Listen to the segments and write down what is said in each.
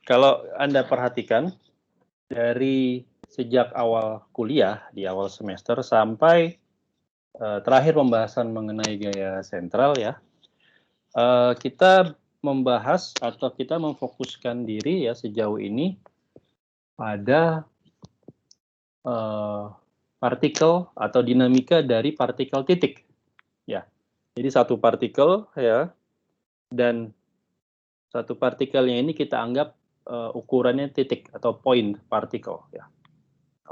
Kalau Anda perhatikan dari sejak awal kuliah di awal semester sampai terakhir pembahasan mengenai gaya sentral ya, kita membahas atau kita memfokuskan diri ya sejauh ini pada partikel atau dinamika dari partikel titik ya. Jadi satu partikel ya, dan satu partikelnya ini kita anggap ukurannya titik atau point particle ya.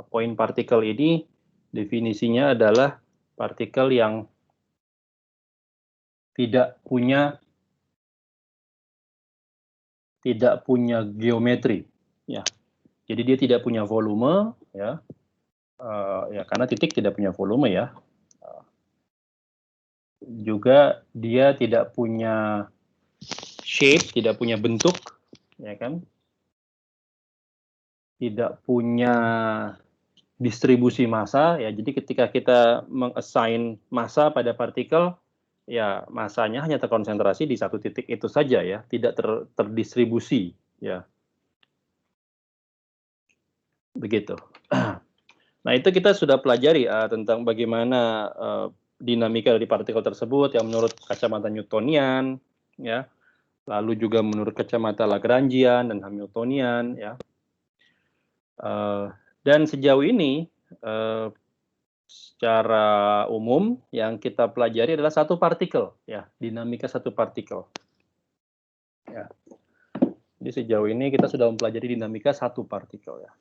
Point particle ini definisinya adalah partikel yang tidak punya geometri ya. Jadi dia tidak punya volume ya. Ya karena titik tidak punya volume ya. Juga dia tidak punya shape, tidak punya bentuk ya kan. Tidak punya distribusi massa ya. Jadi ketika kita mengassign massa pada partikel ya, massanya hanya terkonsentrasi di satu titik itu saja ya, tidak terdistribusi ya. Begitu. Nah, itu kita sudah pelajari tentang bagaimana dinamika dari partikel tersebut yang menurut kacamata Newtonian ya. Lalu juga menurut kacamata Lagrangian dan Hamiltonian ya. Dan sejauh ini secara umum yang kita pelajari adalah satu partikel ya, dinamika satu partikel. Ya. Jadi sejauh ini kita sudah mempelajari dinamika satu partikel ya.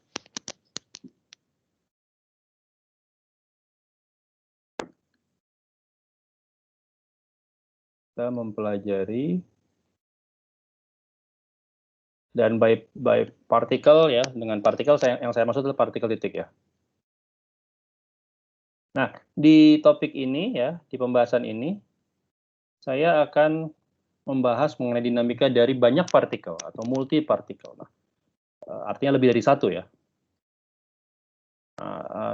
Kita mempelajari dan by partikel ya, dengan partikel yang saya maksud adalah partikel titik ya. Nah, di topik ini ya, di pembahasan ini saya akan membahas mengenai dinamika dari banyak partikel atau multi partikel. Nah, artinya lebih dari satu ya.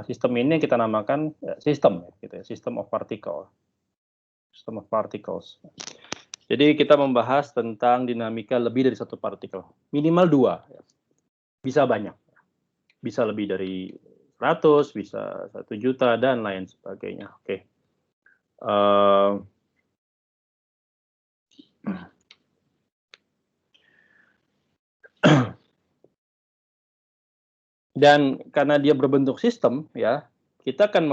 Sistem ini kita namakan sistem, gitu ya, system of particle, system of particles. Jadi kita membahas tentang dinamika lebih dari satu partikel, minimal dua, ya. Bisa banyak, bisa lebih dari 100, bisa 1 juta dan lain sebagainya. Oke. Dan karena dia berbentuk sistem, ya, kita akan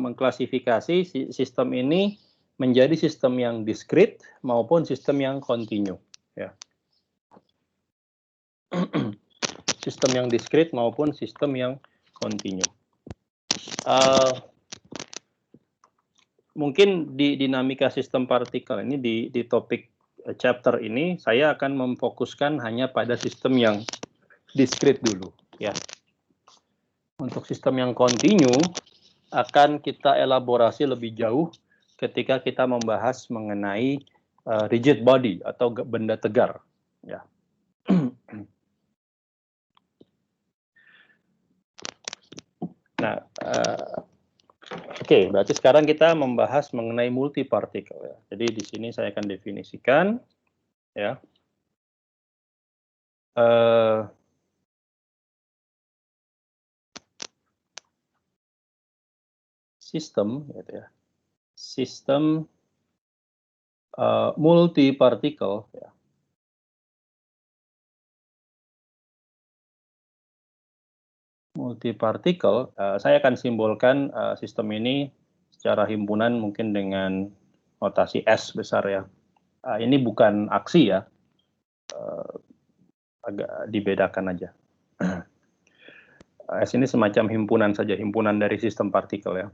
mengklasifikasi sistem ini menjadi sistem yang diskrit maupun sistem yang kontinu. Ya. Sistem yang diskrit maupun sistem yang kontinu. Mungkin di dinamika sistem partikel ini di topik chapter ini saya akan memfokuskan hanya pada sistem yang diskrit dulu, ya. Untuk sistem yang kontinu akan kita elaborasi lebih jauh ketika kita membahas mengenai rigid body atau benda tegar, ya. Nah, oke, berarti sekarang kita membahas mengenai multi particle ya. Jadi di sini saya akan definisikan ya. Sistem gitu ya. Sistem multi particle ya. Multi particle, saya akan simbolkan sistem ini secara himpunan mungkin dengan notasi S besar ya. Ini bukan aksi ya. Agak dibedakan aja. S ini semacam himpunan saja, himpunan dari sistem partikel ya.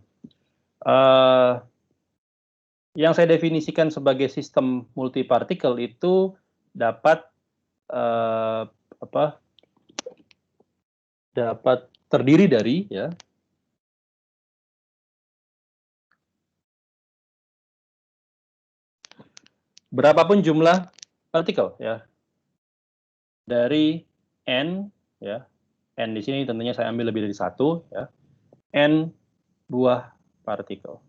Yang saya definisikan sebagai sistem multipartikel itu dapat dapat terdiri dari ya berapapun jumlah partikel ya, dari n ya, n di sini tentunya saya ambil lebih dari satu ya, n buah partikel.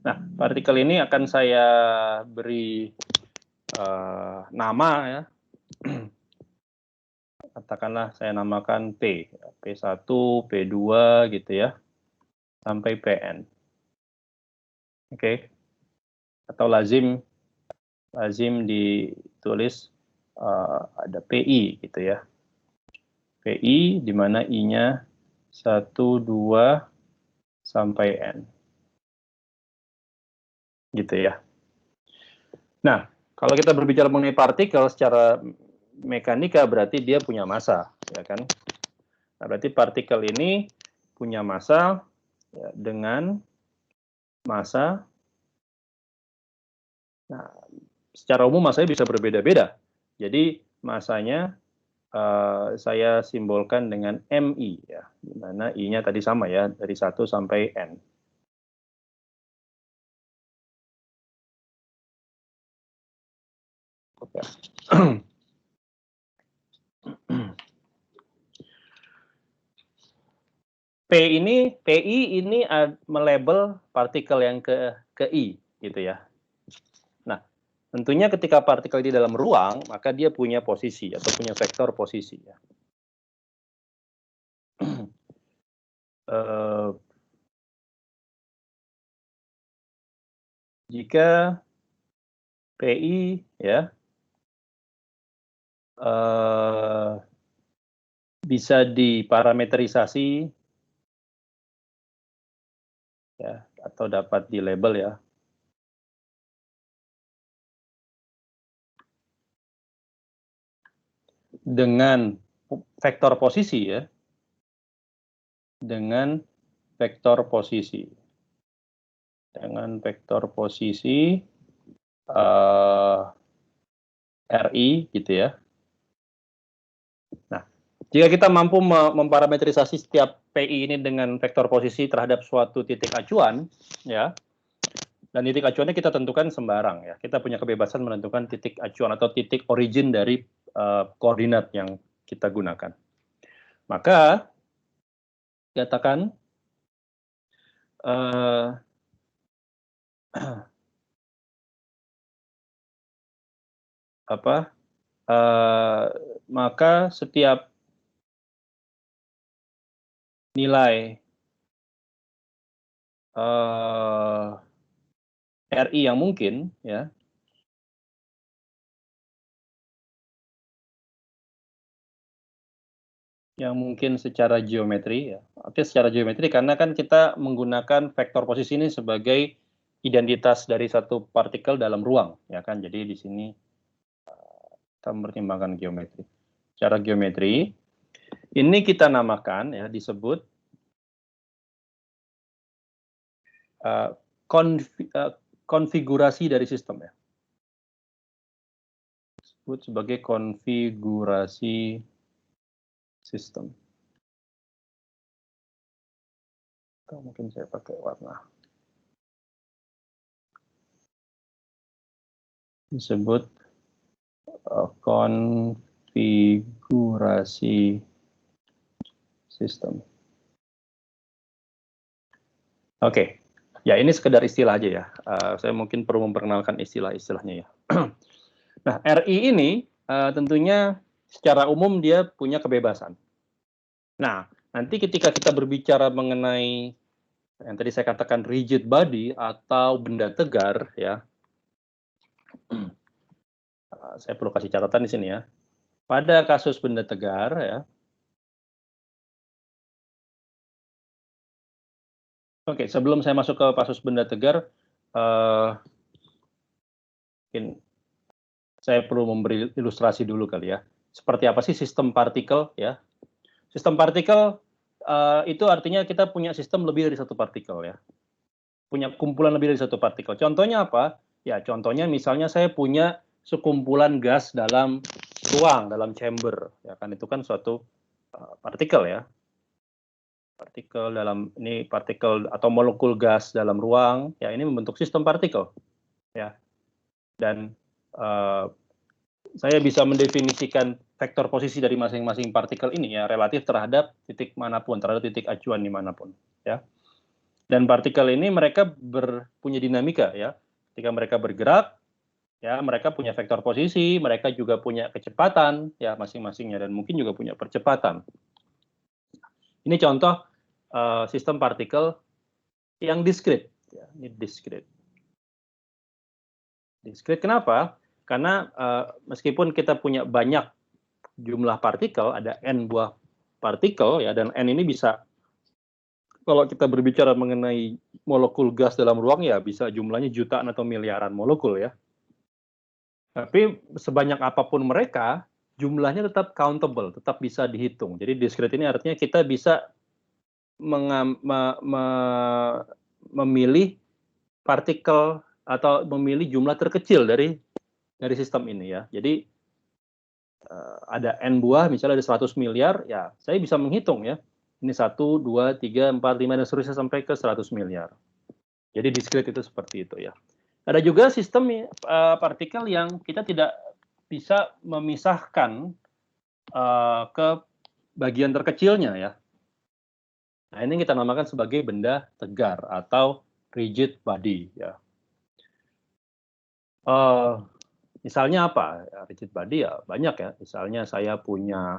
Nah, partikel ini akan saya beri nama ya. Katakanlah saya namakan P, P1, P2 gitu ya, sampai PN. Oke. Atau lazim ditulis ada PI gitu ya. PI di mana I-nya 1, 2 sampai N. Gitu ya. Nah, kalau kita berbicara mengenai partikel secara mekanika berarti dia punya massa, ya kan? Nah, berarti partikel ini punya massa ya, dengan massa. Nah, secara umum massanya bisa berbeda-beda. Jadi massanya saya simbolkan dengan MI ya, di mana I-nya tadi sama ya, dari 1 sampai N. Oke. PI ini melabel partikel yang ke I gitu ya. Nah, tentunya ketika partikel di dalam ruang, maka dia punya posisi atau punya vektor posisi ya. Jika PI ya bisa diparametrisasi ya, atau dapat di label ya. Dengan vektor posisi ya. Dengan vektor posisi. Dengan vektor posisi RI gitu ya. Nah, jika kita mampu memparametrisasi setiap PI ini dengan vektor posisi terhadap suatu titik acuan, ya, dan titik acuannya kita tentukan sembarang ya. Kita punya kebebasan menentukan titik acuan atau titik origin dari koordinat yang kita gunakan. Maka katakan maka setiap nilai RI yang mungkin ya, yang mungkin secara geometri ya. Oke, secara geometri karena kan kita menggunakan vektor posisi ini sebagai identitas dari satu partikel dalam ruang ya kan. Jadi di sini kita mempertimbangkan geometri. Secara geometri ini kita namakan ya, disebut konfigurasi dari sistem ya. Disebut sebagai konfigurasi sistem. Atau mungkin saya pakai warna. Disebut konfigurasi sistem. Oke, ya ini sekedar istilah aja ya. Saya mungkin perlu memperkenalkan istilah-istilahnya ya. Nah, RI ini tentunya secara umum dia punya kebebasan. Nah, nanti ketika kita berbicara mengenai yang tadi saya katakan rigid body atau benda tegar ya, saya perlu kasih catatan di sini ya. Pada kasus benda tegar ya. Oke, sebelum saya masuk ke kasus benda tegar, mungkin saya perlu memberi ilustrasi dulu kali ya. Seperti apa sih sistem partikel ya? Sistem partikel itu artinya kita punya sistem lebih dari satu partikel ya. Punya kumpulan lebih dari satu partikel. Contohnya apa? Ya, contohnya misalnya saya punya sekumpulan gas dalam ruang, dalam chamber. Ya kan itu kan suatu partikel ya. Partikel dalam ini partikel atau molekul gas dalam ruang, ya ini membentuk sistem partikel. Ya. Dan saya bisa mendefinisikan vektor posisi dari masing-masing partikel ini ya relatif terhadap titik manapun, terhadap titik acuan dimanapun ya. Dan partikel ini mereka punya dinamika ya. Ketika mereka bergerak, Ya, mereka punya vektor posisi, mereka juga punya kecepatan ya masing-masingnya, dan mungkin juga punya percepatan. Ini contoh sistem partikel yang diskrit. Ya, ini diskrit. Diskrit kenapa? Karena meskipun kita punya banyak jumlah partikel, ada n buah partikel ya, dan n ini bisa, kalau kita berbicara mengenai molekul gas dalam ruang ya bisa jumlahnya jutaan atau miliaran molekul ya. Tapi sebanyak apapun mereka, jumlahnya tetap countable, tetap bisa dihitung. Jadi diskrit ini artinya kita bisa memilih partikel atau memilih jumlah terkecil dari sistem ini ya. Jadi ada n buah, misalnya ada 100 miliar, ya saya bisa menghitung ya. Ini 1, 2, 3, 4, 5, dan seterusnya sampai ke 100 miliar. Jadi diskrit itu seperti itu ya. Ada juga sistem partikel yang kita tidak bisa memisahkan ke bagian terkecilnya ya. Nah, ini kita namakan sebagai benda tegar atau rigid body ya. Misalnya apa? Rigid body ya banyak ya. Misalnya saya punya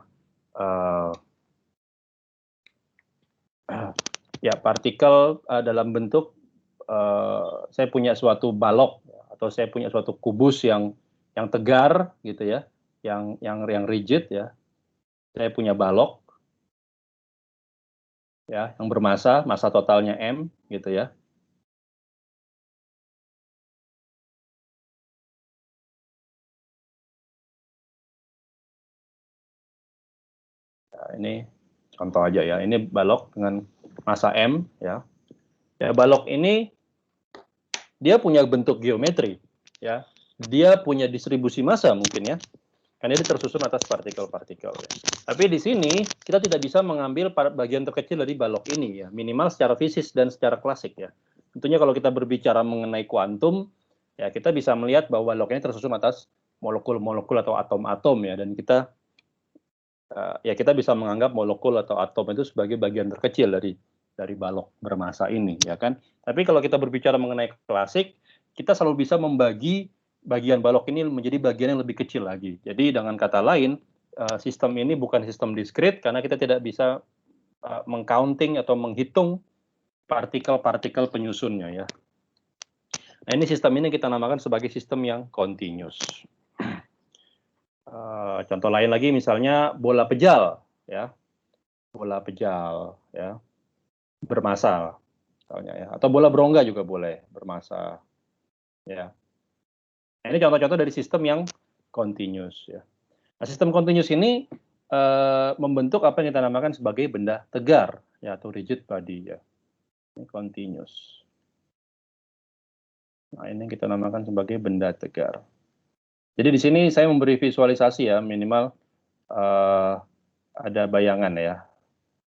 ya partikel dalam bentuk saya punya suatu balok atau saya punya suatu kubus yang tegar gitu ya, yang rigid ya. Saya punya balok ya yang bermassa, massa totalnya m gitu ya. Nah, ini contoh aja ya. Ini balok dengan massa m ya. Ya balok ini dia punya bentuk geometri ya. Dia punya distribusi massa mungkin ya. Karena dia tersusun atas partikel-partikel. Ya. Tapi di sini kita tidak bisa mengambil bagian terkecil dari balok ini ya, minimal secara fisis dan secara klasik ya. Tentunya kalau kita berbicara mengenai kuantum, ya kita bisa melihat bahwa balok ini tersusun atas molekul-molekul atau atom-atom ya, dan kita ya kita bisa menganggap molekul atau atom itu sebagai bagian terkecil dari balok bermassa ini ya kan. Tapi kalau kita berbicara mengenai klasik, kita selalu bisa membagi bagian balok ini menjadi bagian yang lebih kecil lagi. Jadi dengan kata lain, sistem ini bukan sistem diskrit karena kita tidak bisa mengcounting atau menghitung partikel-partikel penyusunnya ya. Nah, ini sistem ini kita namakan sebagai sistem yang continuous. Contoh lain lagi misalnya bola pejal ya. Bola pejal ya. Bermassa misalnya ya. Atau bola berongga juga boleh bermassa ya. Nah, ini contoh-contoh dari sistem yang continuous ya. Nah, sistem continuous ini membentuk apa yang kita namakan sebagai benda tegar ya, atau rigid body ya. Ini continuous. Nah, ini kita namakan sebagai benda tegar. Jadi di sini saya memberi visualisasi ya, minimal ada bayangan ya,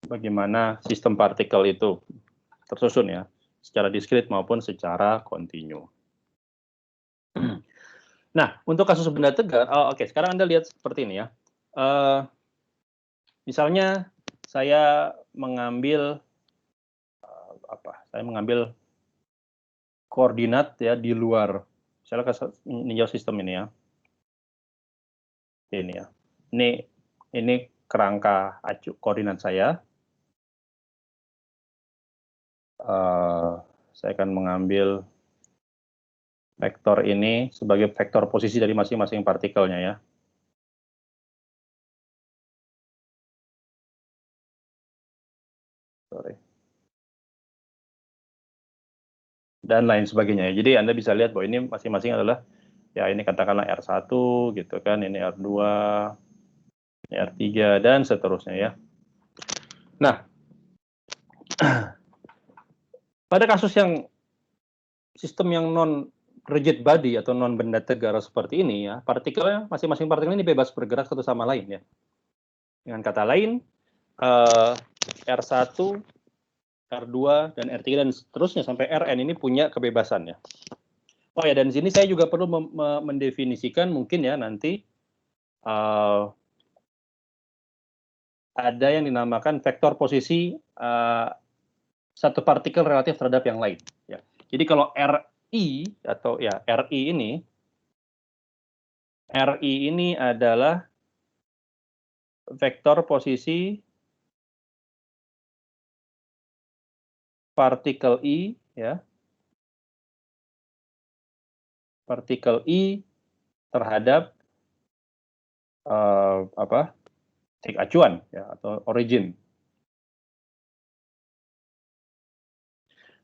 bagaimana sistem partikel itu tersusun ya, secara diskrit maupun secara kontinu. Nah, untuk kasus benda tegar, oke, sekarang Anda lihat seperti ini ya. Misalnya saya mengambil saya mengambil koordinat ya di luar, misalnya ninjau sistem ini ya. Ini ya. Ini kerangka acuan koordinat saya. Saya akan mengambil vektor ini sebagai vektor posisi dari masing-masing partikelnya ya. Sorry. Dan lain sebagainya ya. Jadi Anda bisa lihat bahwa ini masing-masing adalah ya ini katakanlah R1 gitu kan, ini R2, ini R3 dan seterusnya ya. Nah, pada kasus yang sistem yang non rigid body atau non benda tegar seperti ini ya, partikelnya masing-masing partikel ini bebas bergerak satu sama lain ya. Dengan kata lain, R1, R2, dan R3 dan seterusnya sampai Rn ini punya kebebasan ya. Oh ya, dan di sini saya juga perlu mendefinisikan mungkin ya nanti ada yang dinamakan vektor posisi satu partikel relatif terhadap yang lain. Ya. Jadi kalau Ri atau ya Ri ini RI ini adalah vektor posisi partikel I, ya. Partikel I terhadap titik acuan, ya, atau origin.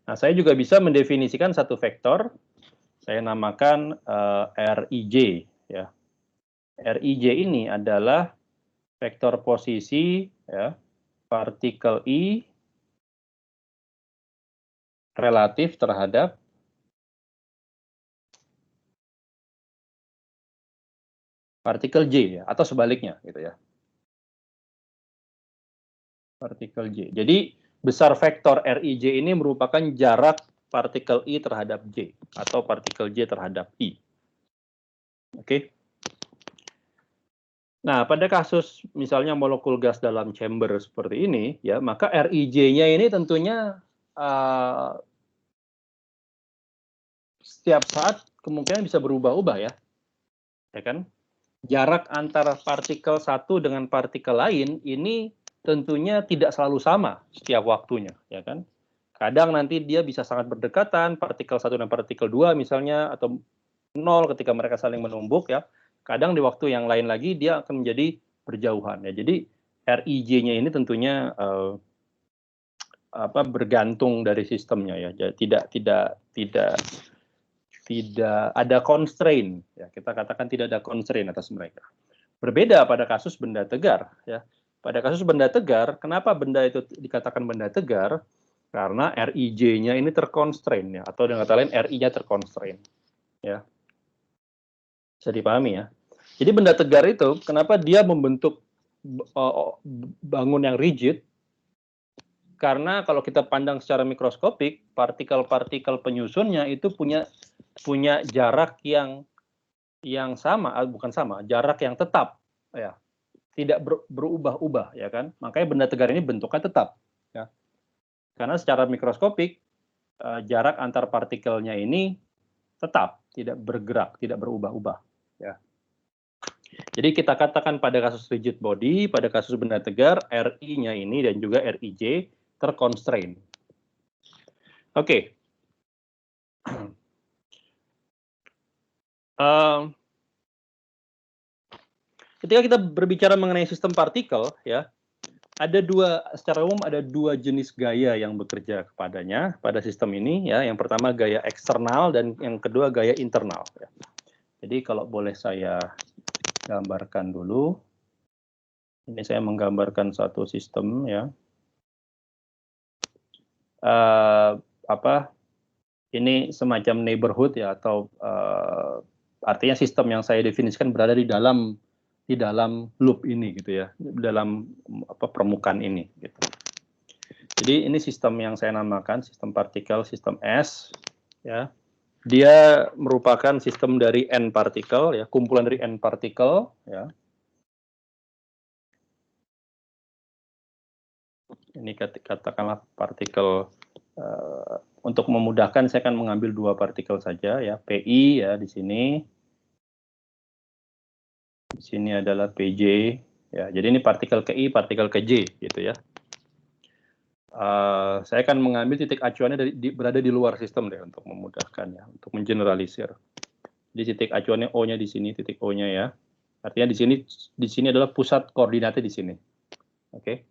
Nah, saya juga bisa mendefinisikan satu vektor, saya namakan RIJ, ya. RIJ ini adalah vektor posisi, ya, partikel I relatif terhadap partikel J, ya, atau sebaliknya, gitu ya. Partikel J. Jadi besar vektor RIJ ini merupakan jarak partikel I terhadap J, atau partikel J terhadap I. Oke. Nah, pada kasus misalnya molekul gas dalam chamber seperti ini, ya, maka RIJ-nya ini tentunya setiap saat kemungkinan bisa berubah-ubah, ya kan? Jarak antara partikel satu dengan partikel lain ini tentunya tidak selalu sama setiap waktunya, ya kan? Kadang nanti dia bisa sangat berdekatan, partikel satu dan partikel 2 misalnya, atau 0 ketika mereka saling menumbuk, ya. Kadang di waktu yang lain lagi dia akan menjadi berjauhan, ya. Jadi RIJ-nya ini tentunya bergantung dari sistemnya, ya. Jadi tidak ada constraint, ya. Kita katakan tidak ada constraint atas mereka. Berbeda pada kasus benda tegar, ya. Pada kasus benda tegar, kenapa benda itu dikatakan benda tegar? Karena RIJ-nya ini terconstraint, ya, atau dengan kata lain RI-nya terconstraint, ya. Bisa dipahami, ya. Jadi benda tegar itu kenapa dia membentuk bangun yang rigid? Karena kalau kita pandang secara mikroskopik, partikel-partikel penyusunnya itu punya jarak yang sama, bukan sama, jarak yang tetap, ya. Tidak berubah-ubah, ya kan? Makanya benda tegar ini bentuknya tetap, ya. Karena secara mikroskopik jarak antar partikelnya ini tetap, tidak bergerak, tidak berubah-ubah, ya. Jadi kita katakan pada kasus rigid body, pada kasus benda tegar, RI-nya ini dan juga RIJ terconstraint. Oke. Ketika kita berbicara mengenai sistem partikel, ya, secara umum ada dua jenis gaya yang bekerja kepadanya pada sistem ini, ya. Yang pertama gaya eksternal dan yang kedua gaya internal, ya. Jadi kalau boleh saya gambarkan dulu. Ini saya menggambarkan satu sistem, ya. Ini semacam neighborhood, ya, atau artinya sistem yang saya definisikan berada di dalam loop ini, gitu ya, dalam permukaan ini, gitu. Jadi ini sistem yang saya namakan sistem partikel, sistem S, ya. Dia merupakan sistem dari n partikel, ya, kumpulan dari n partikel, ya. Ini katakanlah partikel, untuk memudahkan saya akan mengambil dua partikel saja, ya, PI, ya, di sini. Di sini adalah PJ, ya. Jadi ini partikel ke I, partikel ke J, gitu ya. Saya akan mengambil titik acuannya berada di luar sistem deh untuk memudahkan, ya, untuk mengeneralisir. Jadi titik acuannya O-nya di sini, titik O-nya, ya. Artinya di sini adalah pusat koordinatnya di sini. Oke.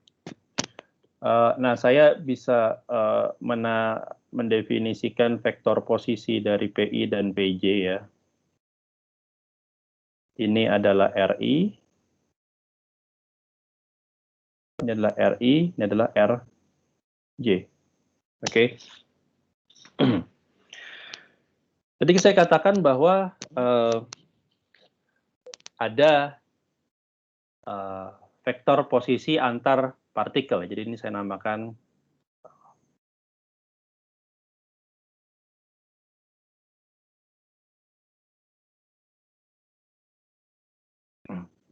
Nah, saya bisa mendefinisikan vektor posisi dari PI dan PJ, ya. Ini adalah RI. Ini adalah RI, ini adalah RJ. Oke. Jadi saya katakan bahwa ada vektor posisi antar partikel. Jadi ini saya namakan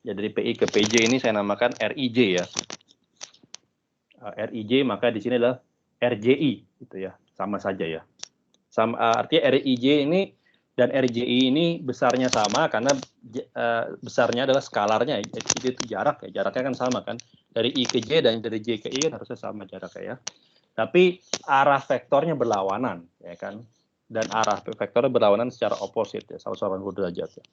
ya, dari PI ke PJ ini saya namakan RIJ, ya. RIJ, maka di sini adalah RJI, gitu ya. Sama saja, ya. Artinya RIJ ini Dan RJI ini besarnya sama karena besarnya adalah skalarnya, itu jarak ya, jaraknya kan sama kan, dari I ke J dan dari J ke I kan harusnya sama jaraknya ya. Tapi arah vektornya berlawanan ya kan, dan arah vektornya berlawanan secara oposit ya, 180 derajat ya.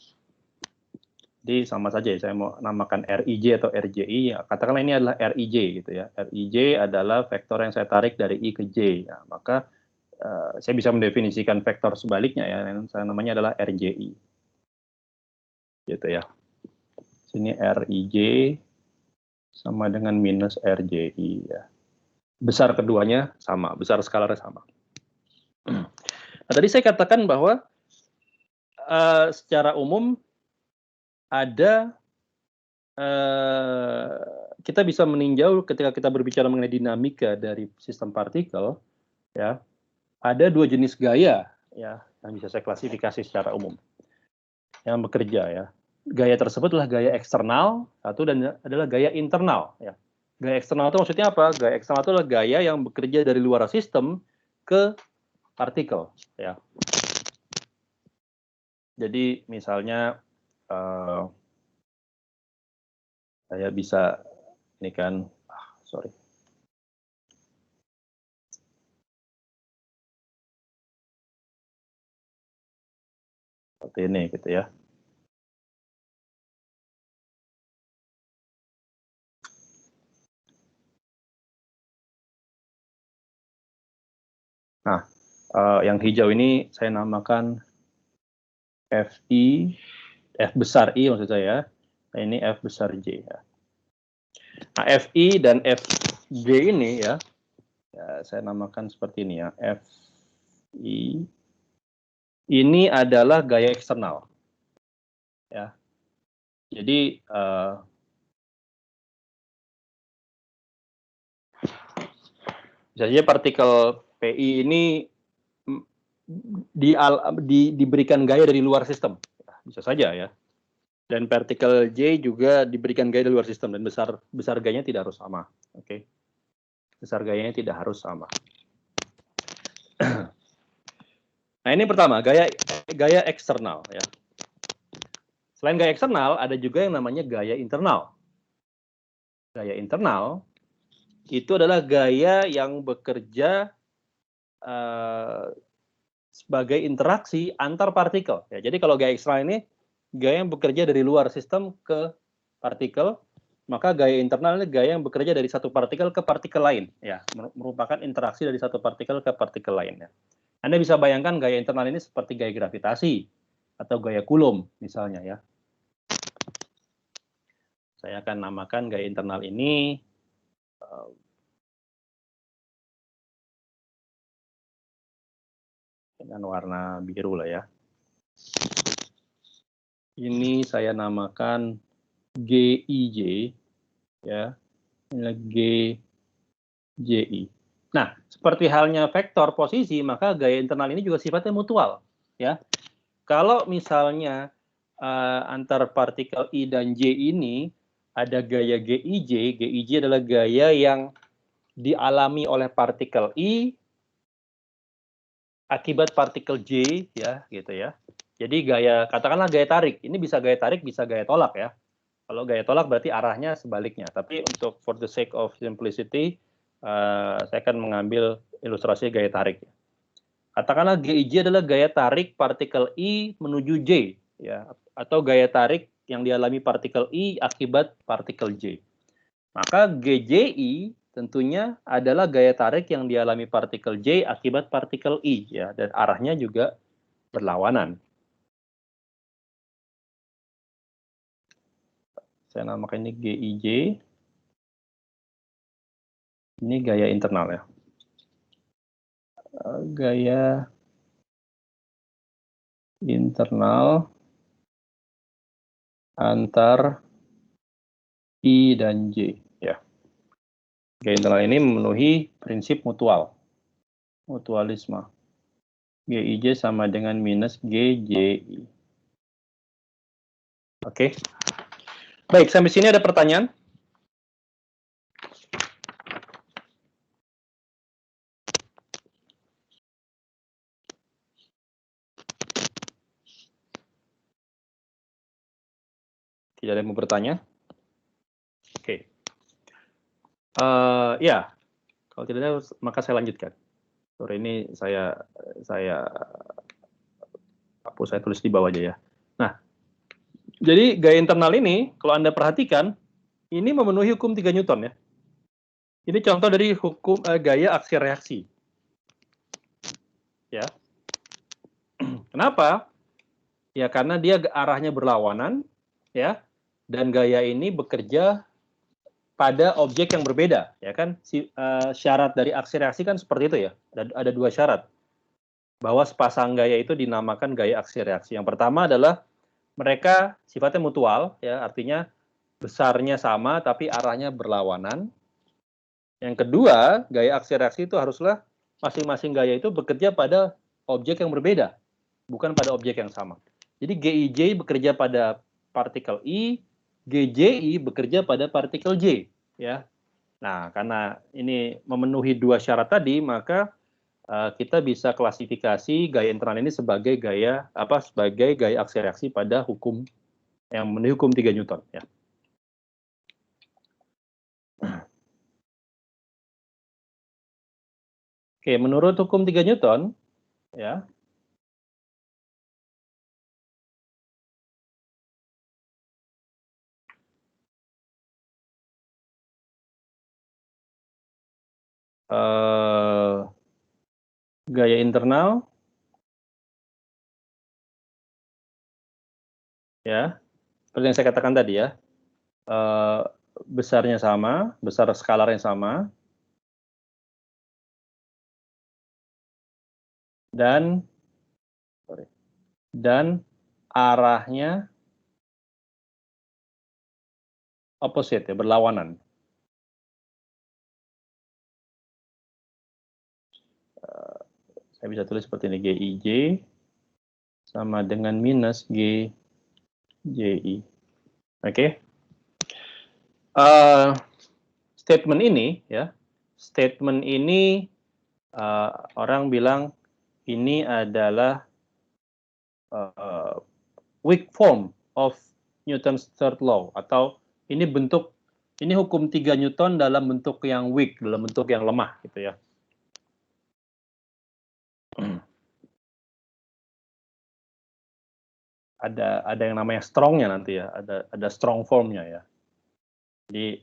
Jadi sama saja ya, saya mau namakan RIJ atau RJI, ya, katakanlah ini adalah RIJ gitu ya. RIJ adalah vektor yang saya tarik dari I ke J, ya, maka saya bisa mendefinisikan vektor sebaliknya ya, yang saya namanya adalah RJI. Gitu ya. Sini RIJ sama dengan minus RJI ya. Besar keduanya sama, besar skalarnya sama. Nah, tadi saya katakan bahwa secara umum ada kita bisa meninjau ketika kita berbicara mengenai dinamika dari sistem partikel ya. Ada dua jenis gaya ya yang bisa saya klasifikasi secara umum yang bekerja ya. Gaya tersebut adalah gaya eksternal satu dan adalah gaya internal ya. Gaya eksternal itu maksudnya apa? Gaya eksternal itu adalah gaya yang bekerja dari luar sistem ke partikel ya. Jadi misalnya saya bisa ini kan sorry. Seperti ini gitu ya. Nah, yang hijau ini saya namakan FI, F besar I maksud saya. Nah, ini F besar J ya. Nah, FI dan FJ ini ya, saya namakan seperti ini ya. FI ini adalah gaya eksternal. Ya. Jadi misalnya partikel PI ini diberikan gaya dari luar sistem. Bisa saja ya. Dan partikel J juga diberikan gaya dari luar sistem dan besar gayanya tidak harus sama. Oke. Besar gayanya tidak harus sama. Nah, ini pertama, gaya eksternal ya. Selain gaya eksternal, ada juga yang namanya gaya internal. Gaya internal itu adalah gaya yang bekerja sebagai interaksi antar partikel. Ya, jadi kalau gaya eksternal ini gaya yang bekerja dari luar sistem ke partikel, maka gaya internal ini gaya yang bekerja dari satu partikel ke partikel lain. Ya, merupakan interaksi dari satu partikel ke partikel lain. Ya. Anda bisa bayangkan gaya internal ini seperti gaya gravitasi atau gaya Coulomb misalnya ya. Saya akan namakan gaya internal ini dengan warna biru lah ya. Ini saya namakan GIJ ya. Ini GJI. Nah, seperti halnya vektor posisi, maka gaya internal ini juga sifatnya mutual ya. Kalau misalnya antar partikel I dan J ini ada gaya GIJ, GIJ adalah gaya yang dialami oleh partikel I akibat partikel J ya, gitu ya. Jadi katakanlah gaya tarik, ini bisa gaya tarik, bisa gaya tolak ya. Kalau gaya tolak berarti arahnya sebaliknya. Tapi untuk for the sake of simplicity, saya akan mengambil ilustrasi gaya tarik. Katakanlah GIJ adalah gaya tarik partikel I menuju J, ya, atau gaya tarik yang dialami partikel I akibat partikel J. Maka GJI tentunya adalah gaya tarik yang dialami partikel J akibat partikel I, ya, dan arahnya juga berlawanan. Saya namakan ini GIJ. Ini gaya internal ya. Gaya internal antar I dan J ya. Gaya internal ini memenuhi prinsip mutualisme. GIJ sama dengan minus GJI. Oke. Baik, sampai sini ada pertanyaan? Tidak ada yang mau bertanya? Oke. Ya, kalau tidak ada, maka saya lanjutkan. Sore ini saya hapus, saya tulis di bawah aja ya. Nah, jadi gaya internal ini, kalau Anda perhatikan, ini memenuhi hukum 3 Newton ya. Ini contoh dari hukum gaya aksi reaksi. Ya. Kenapa? Ya karena dia arahnya berlawanan, ya, dan gaya ini bekerja pada objek yang berbeda, ya kan? Syarat dari aksi reaksi kan seperti itu ya. Ada 2 syarat bahwa sepasang gaya itu dinamakan gaya aksi reaksi. Yang pertama adalah mereka sifatnya mutual, ya, artinya besarnya sama tapi arahnya berlawanan. Yang kedua, gaya aksi reaksi itu haruslah masing-masing gaya itu bekerja pada objek yang berbeda, bukan pada objek yang sama. Jadi GIJ bekerja pada partikel I, GJI bekerja pada partikel J, ya. Nah, karena ini memenuhi 2 syarat tadi, maka kita bisa klasifikasi gaya internal ini sebagai gaya aksi reaksi pada hukum yang memenuhi hukum 3 Newton, ya. Oke, menurut hukum 3 Newton, ya, gaya internal, ya, seperti yang saya katakan tadi ya, besarnya sama, besar skalarnya sama, dan arahnya opposite ya, berlawanan. Saya bisa tulis seperti ini, GIJ sama dengan minus GJI. Oke. Statement ini ya, statement ini orang bilang ini adalah weak form of Newton's third law, atau ini hukum 3 Newton dalam bentuk yang weak, dalam bentuk yang lemah gitu ya. Ada yang namanya strongnya nanti ya, ada strong formnya ya. Jadi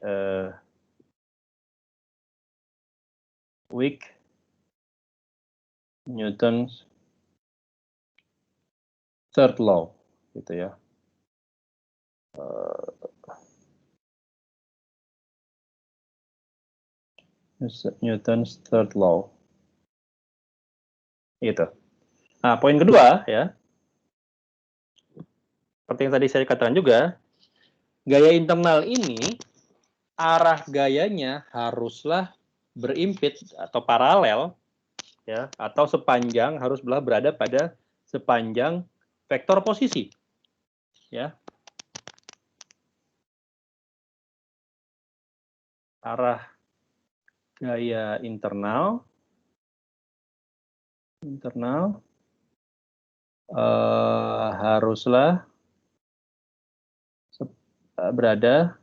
weak Newton's third law gitu ya. Newton's third law. Gitu. Nah, poin kedua ya. Seperti yang tadi saya katakan juga, gaya internal ini arah gayanya haruslah berimpit atau paralel ya, atau sepanjang, haruslah berada pada sepanjang vektor posisi. Ya. Arah gaya internal haruslah berada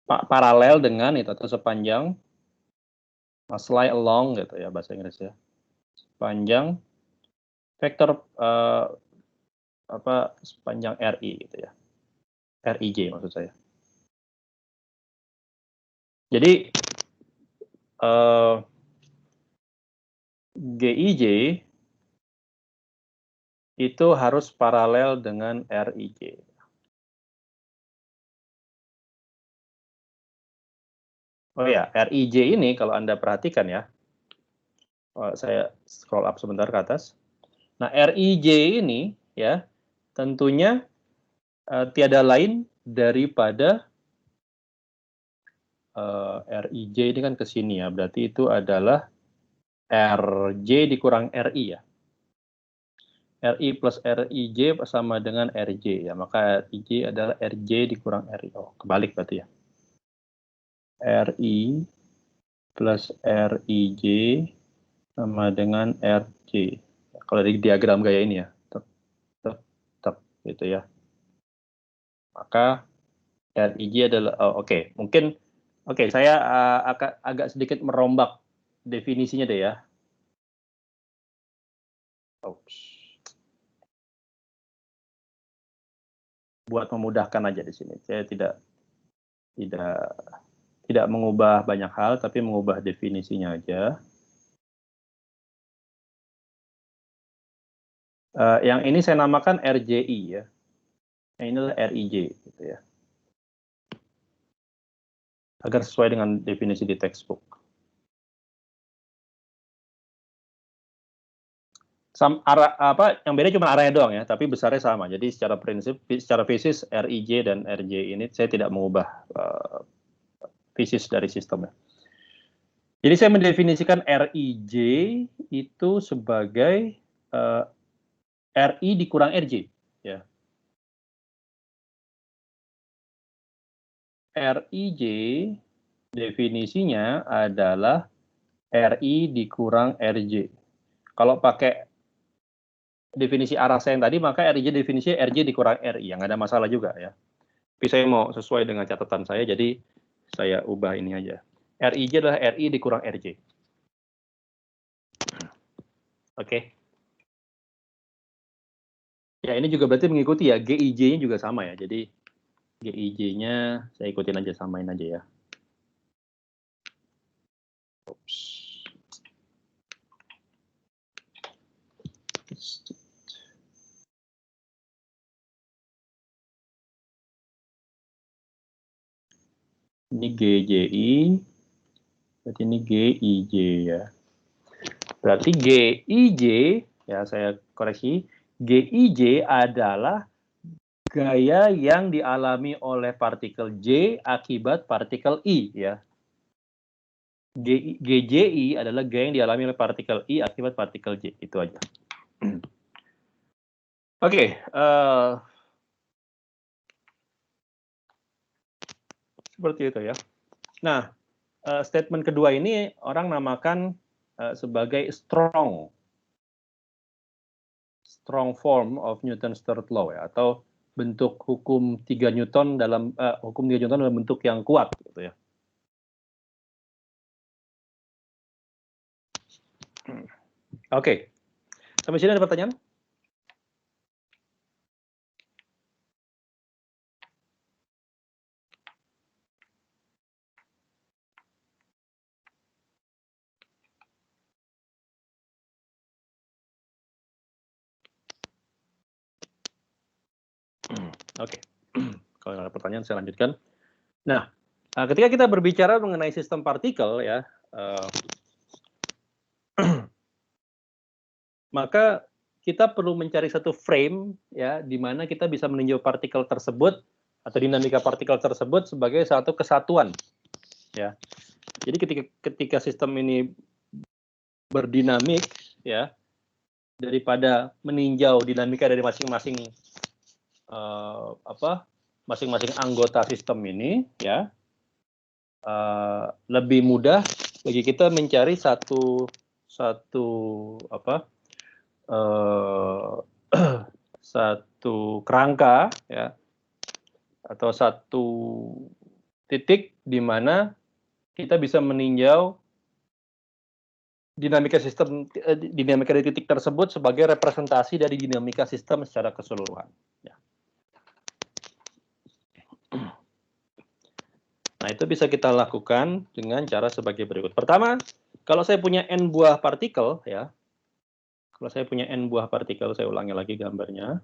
paralel dengan itu, atau sepanjang, slide along gitu ya bahasa Inggris ya, sepanjang vektor sepanjang RI gitu ya, RIJ maksud saya. Jadi GIJ itu harus paralel dengan RIJ. Oh ya, RIJ ini kalau Anda perhatikan ya, saya scroll up sebentar ke atas. Nah, RIJ ini ya tentunya tiada lain daripada RIJ ini kan ke sini ya, berarti itu adalah RJ dikurang RI ya. RI plus RIJ sama dengan RJ ya, maka RIJ adalah RJ dikurang RI. Oh, kebalik berarti ya. RI plus RIJ sama dengan RJ. Kalau di diagram gaya ini ya. gitu ya. Maka RIJ adalah oke. Mungkin saya agak sedikit merombak definisinya deh ya. Oops. Buat memudahkan aja di sini. Saya tidak mengubah banyak hal, tapi mengubah definisinya aja. Yang ini saya namakan RJI ya. Yang ini adalah RIJ gitu ya. Agar sesuai dengan definisi di textbook. Yang beda cuma arahnya doang ya, tapi besarnya sama. Jadi secara prinsip, secara fisis RIJ dan RJ ini saya tidak mengubah fisis dari sistemnya. Jadi saya mendefinisikan RIJ itu sebagai RI dikurang RJ. Ya. RIJ definisinya adalah RI dikurang RJ. Kalau pakai definisi arah saya yang tadi, maka RIJ definisinya RJ dikurang RI, yang ada masalah juga ya. Tapi saya mau sesuai dengan catatan saya, jadi saya ubah ini aja. RIJ adalah RI dikurang RJ. Oke. Ya, ini juga berarti mengikuti ya, GIJ-nya juga sama ya. Jadi GIJ-nya saya ikutin aja, samain aja ya. Oops. Ini GJI, berarti ini GIJ ya. Berarti GIJ, ya saya koreksi, GIJ adalah gaya yang dialami oleh partikel J akibat partikel I ya. GJI adalah gaya yang dialami oleh partikel I akibat partikel J, itu aja. Oke, seperti itu ya. Nah, statement kedua ini orang namakan sebagai strong form of Newton's third law ya, atau bentuk hukum 3 Newton dalam bentuk yang kuat gitu ya. Oke. Sampai sini ada pertanyaan? Oke. Kalau ada pertanyaan saya lanjutkan. Nah, ketika kita berbicara mengenai sistem partikel ya, maka kita perlu mencari satu frame ya di mana kita bisa meninjau partikel tersebut atau dinamika partikel tersebut sebagai satu kesatuan ya. Jadi ketika sistem ini berdinamik ya, daripada meninjau dinamika dari masing-masing masing-masing anggota sistem ini ya, lebih mudah bagi kita mencari satu kerangka ya, atau satu titik di mana kita bisa meninjau dinamika dari titik tersebut sebagai representasi dari dinamika sistem secara keseluruhan. Ya. Nah, itu bisa kita lakukan dengan cara sebagai berikut. Pertama, kalau saya punya n buah partikel ya, saya ulangi lagi gambarnya.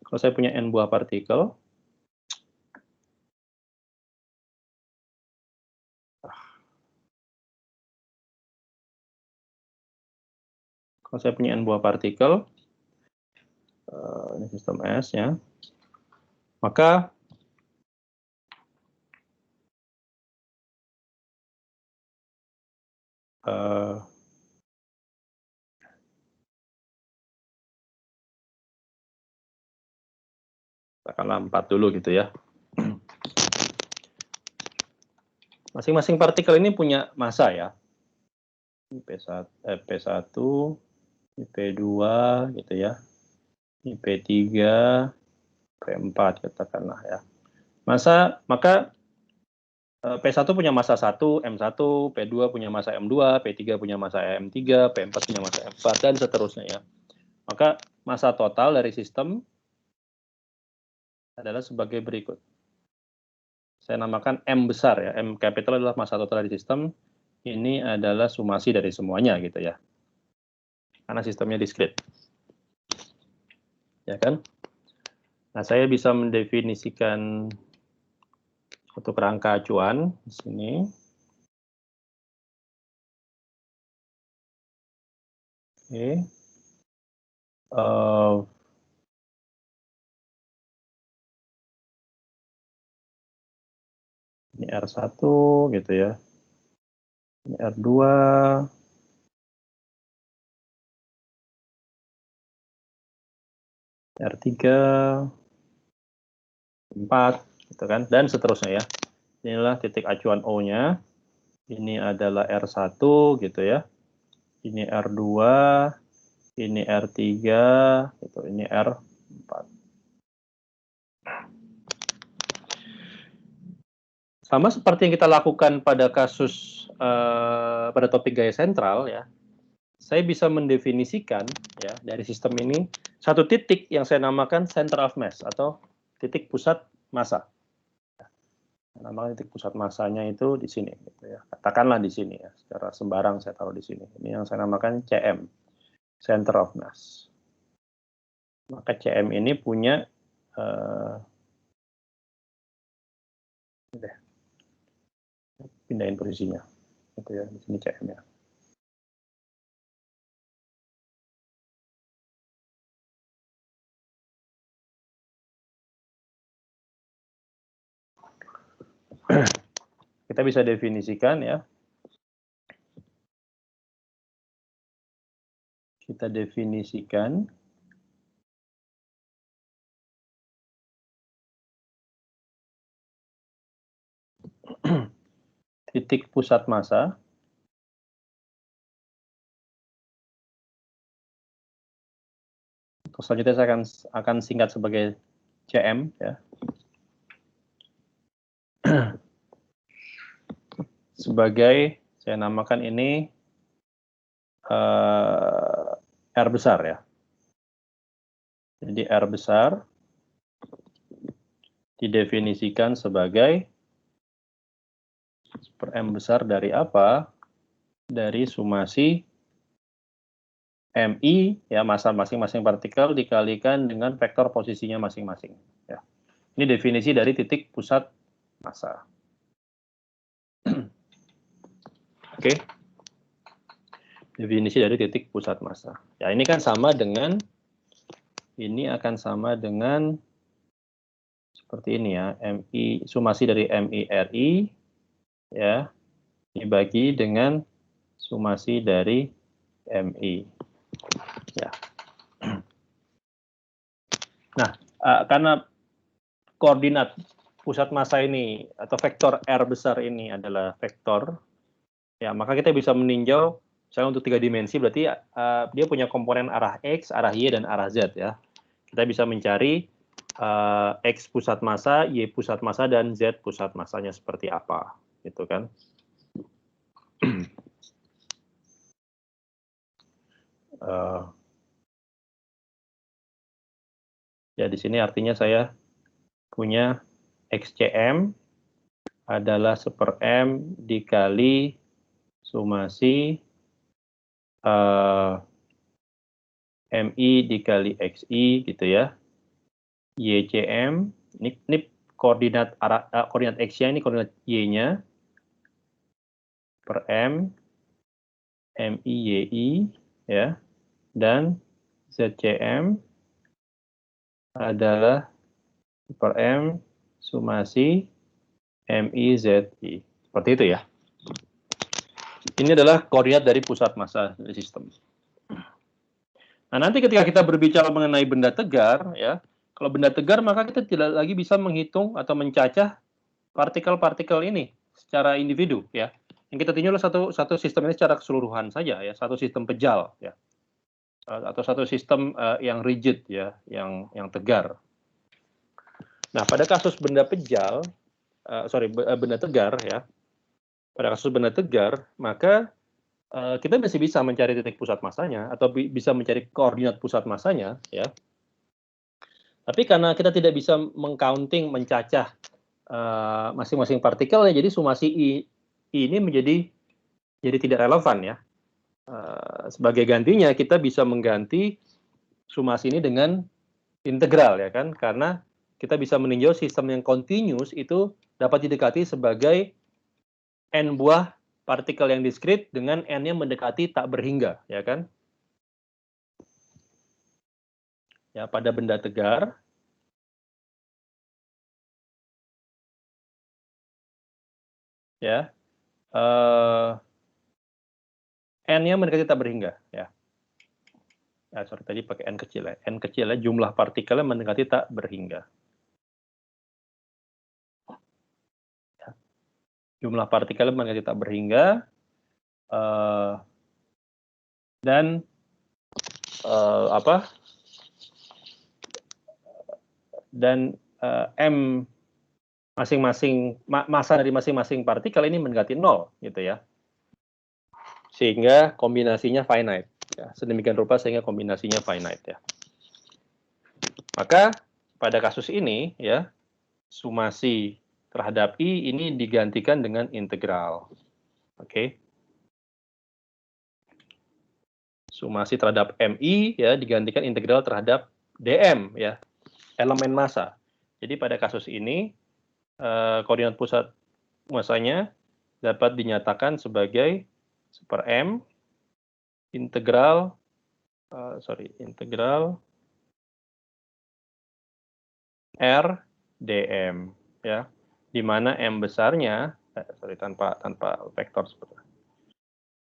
Kalau saya punya n buah partikel, ini sistem S ya, maka katakanlah 4 dulu gitu ya. Masing-masing partikel ini punya massa ya. P1, P2 gitu ya. Ini P3, P4 katakanlah ya. Maka P1 punya masa 1, M1, P2 punya masa M2, P3 punya masa M3, P4 punya masa M4, dan seterusnya ya. Maka masa total dari sistem adalah sebagai berikut. Saya namakan M besar ya, M capital adalah masa total dari sistem, ini adalah sumasi dari semuanya gitu ya. Karena sistemnya diskrit. Ya kan? Nah, saya bisa mendefinisikan suatu kerangka acuan di sini. Oke. Ini R1 gitu ya. Ini R2. R3, 4, gitu kan, dan seterusnya ya. Inilah titik acuan O-nya. Ini adalah R1 gitu ya. Ini R2, ini R3, gitu. Ini R4. Sama seperti yang kita lakukan pada kasus pada topik gaya sentral ya. Saya bisa mendefinisikan ya dari sistem ini satu titik yang saya namakan center of mass atau titik pusat massa. Namakan titik pusat massanya itu di sini gitu ya. Katakanlah di sini ya, secara sembarang saya taruh di sini. Ini yang saya namakan CM, center of mass. Maka CM ini punya pindahin posisinya. Gitu ya, di sini CM ya. Kita bisa definisikan ya. Kita definisikan titik pusat massa selanjutnya saya akan singkat sebagai CM ya. Sebagai saya namakan ini R besar ya. Jadi R besar didefinisikan sebagai per M besar dari apa? Dari sumasi MI ya, massa masing-masing partikel dikalikan dengan vektor posisinya masing-masing ya. Ini definisi dari titik pusat massa. Oke. Definisi dari titik pusat massa. Ya, ini kan sama dengan ini akan sama dengan seperti ini ya, MI sumasi dari MI-RI ya dibagi dengan sumasi dari MI. Ya. Nah, karena koordinat pusat massa ini atau vektor R besar ini adalah vektor, ya maka kita bisa meninjau, misalnya untuk 3 dimensi berarti dia punya komponen arah X, arah Y, dan arah Z ya. Kita bisa mencari X pusat massa, Y pusat massa, dan Z pusat massanya seperti apa, gitu kan? Ya di sini artinya saya punya XCM adalah 1/M dikali sumasi MI dikali XI gitu ya. YCM ini koordinat koordinat X-nya, ini koordinat Y-nya per M MI YI ya, dan ZCM adalah per M sumasi MI ZI. Seperti itu ya. Ini adalah koordinat dari pusat massa dari sistem. Nah, nanti ketika kita berbicara mengenai benda tegar ya, kalau benda tegar maka kita tidak lagi bisa menghitung atau mencacah partikel-partikel ini secara individu ya. Yang kita tinjau adalah satu sistem ini secara keseluruhan saja ya, satu sistem pejal ya. atau satu sistem yang rigid ya, yang tegar. Nah, pada kasus benda pejal, benda tegar ya, pada kasus benda tegar, maka kita masih bisa mencari titik pusat masanya atau bisa mencari koordinat pusat masanya ya. Tapi karena kita tidak bisa mengcounting, mencacah masing-masing partikelnya, jadi sumasi I ini menjadi tidak relevan ya. Sebagai gantinya kita bisa mengganti sumasi ini dengan integral ya kan, karena kita bisa meninjau sistem yang continuous itu dapat didekati sebagai n buah partikel yang diskrit dengan n-nya mendekati tak berhingga ya kan. Ya, pada benda tegar ya, n-nya mendekati tak berhingga ya. Tadi pakai n kecil ya. N kecil ya, jumlah partikelnya mendekati tak berhingga. Ya. Jumlah partikelnya mendekati tak berhingga, dan m masing-masing massa dari masing-masing partikel ini mendekati 0 gitu ya. Sehingga kombinasinya finite. Ya, sedemikian rupa sehingga kombinasinya finite ya. Maka pada kasus ini ya, sumasi terhadap I ini digantikan dengan integral. Oke. Sumasi terhadap MI ya digantikan integral terhadap DM ya, elemen massa. Jadi pada kasus ini koordinat pusat masanya dapat dinyatakan sebagai super M integral R dm ya, di mana M besarnya tanpa vektor seperti itu.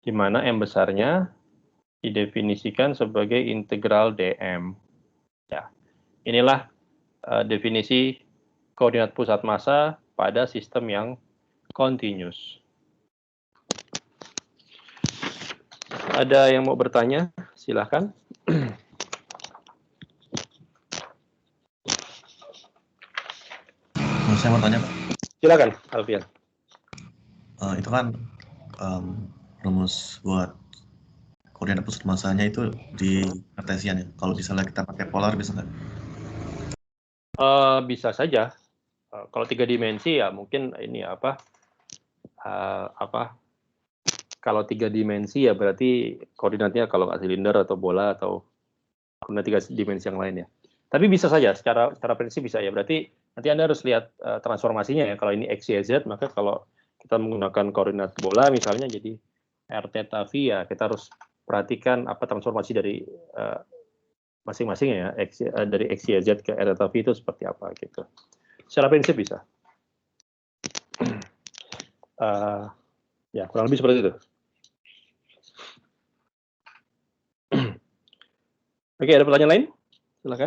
Di mana M besarnya didefinisikan sebagai integral dm. Ya. Inilah definisi koordinat pusat massa pada sistem yang continuous. Ada yang mau bertanya? Silahkan. Saya mau tanya, Pak. Silakan, Alfian. Itu kan rumus buat koordinat pusat massanya itu di kartesian ya. Kalau misalnya kita pakai polar bisa nggak? Bisa saja. Kalau 3 dimensi ya mungkin ini kalau 3 dimensi ya berarti koordinatnya kalau nggak silinder atau bola atau koordinat 3 dimensi yang lain ya. Tapi bisa saja, secara prinsip bisa ya. Berarti nanti Anda harus lihat transformasinya ya. Kalau ini X, Y, Z, maka kalau kita menggunakan koordinat bola misalnya jadi R theta V ya, kita harus perhatikan apa transformasi dari masing-masing ya, dari X, Y, Z ke R theta V itu seperti apa gitu. Secara prinsip bisa. Ya, kurang lebih seperti itu. Oke, ada pertanyaan lain? Silakan.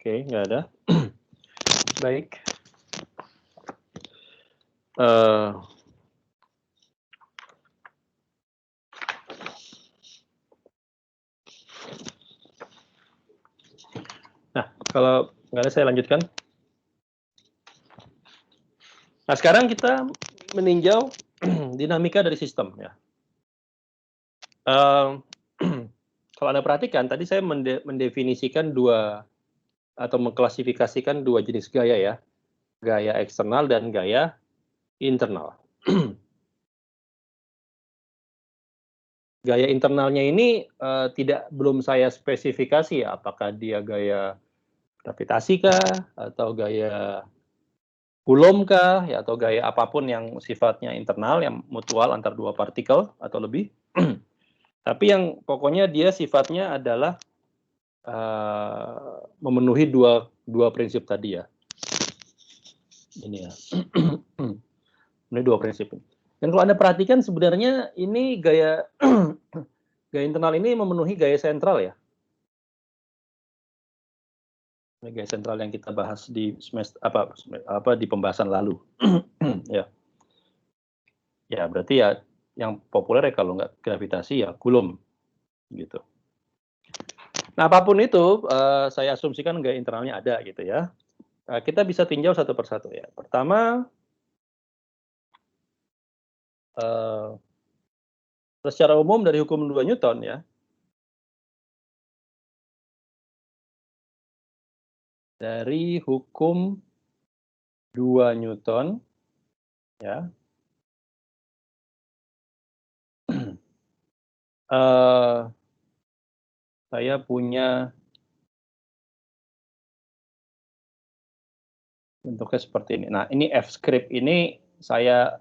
Oke, nggak ada. Baik. Nah, kalau nggak ada saya lanjutkan. Nah, sekarang kita meninjau dinamika dari sistem ya. Kalau Anda perhatikan, tadi saya mendefinisikan atau mengklasifikasikan 2 jenis gaya ya. Gaya eksternal dan gaya internal. Gaya internalnya ini belum saya spesifikasi ya, apakah dia gaya gravitasi kah, atau gaya Coulomb kah, ya, atau gaya apapun yang sifatnya internal, yang mutual antar 2 partikel atau lebih. Tapi yang pokoknya dia sifatnya adalah memenuhi dua prinsip tadi ya. Ini ya. Ini 2 prinsip. Dan kalau Anda perhatikan sebenarnya ini gaya gaya internal ini memenuhi gaya sentral ya. Ini gaya sentral yang kita bahas di semester di pembahasan lalu. Ya. Ya, berarti ya yang populer ya kalau nggak gravitasi ya Coulomb gitu. Nah, apapun itu saya asumsikan gaya internalnya ada gitu ya. Kita bisa tinjau satu persatu ya. Pertama, secara umum dari hukum 2 Newton ya. Dari hukum 2 Newton ya. Saya punya bentuknya seperti ini. Nah, ini F script ini saya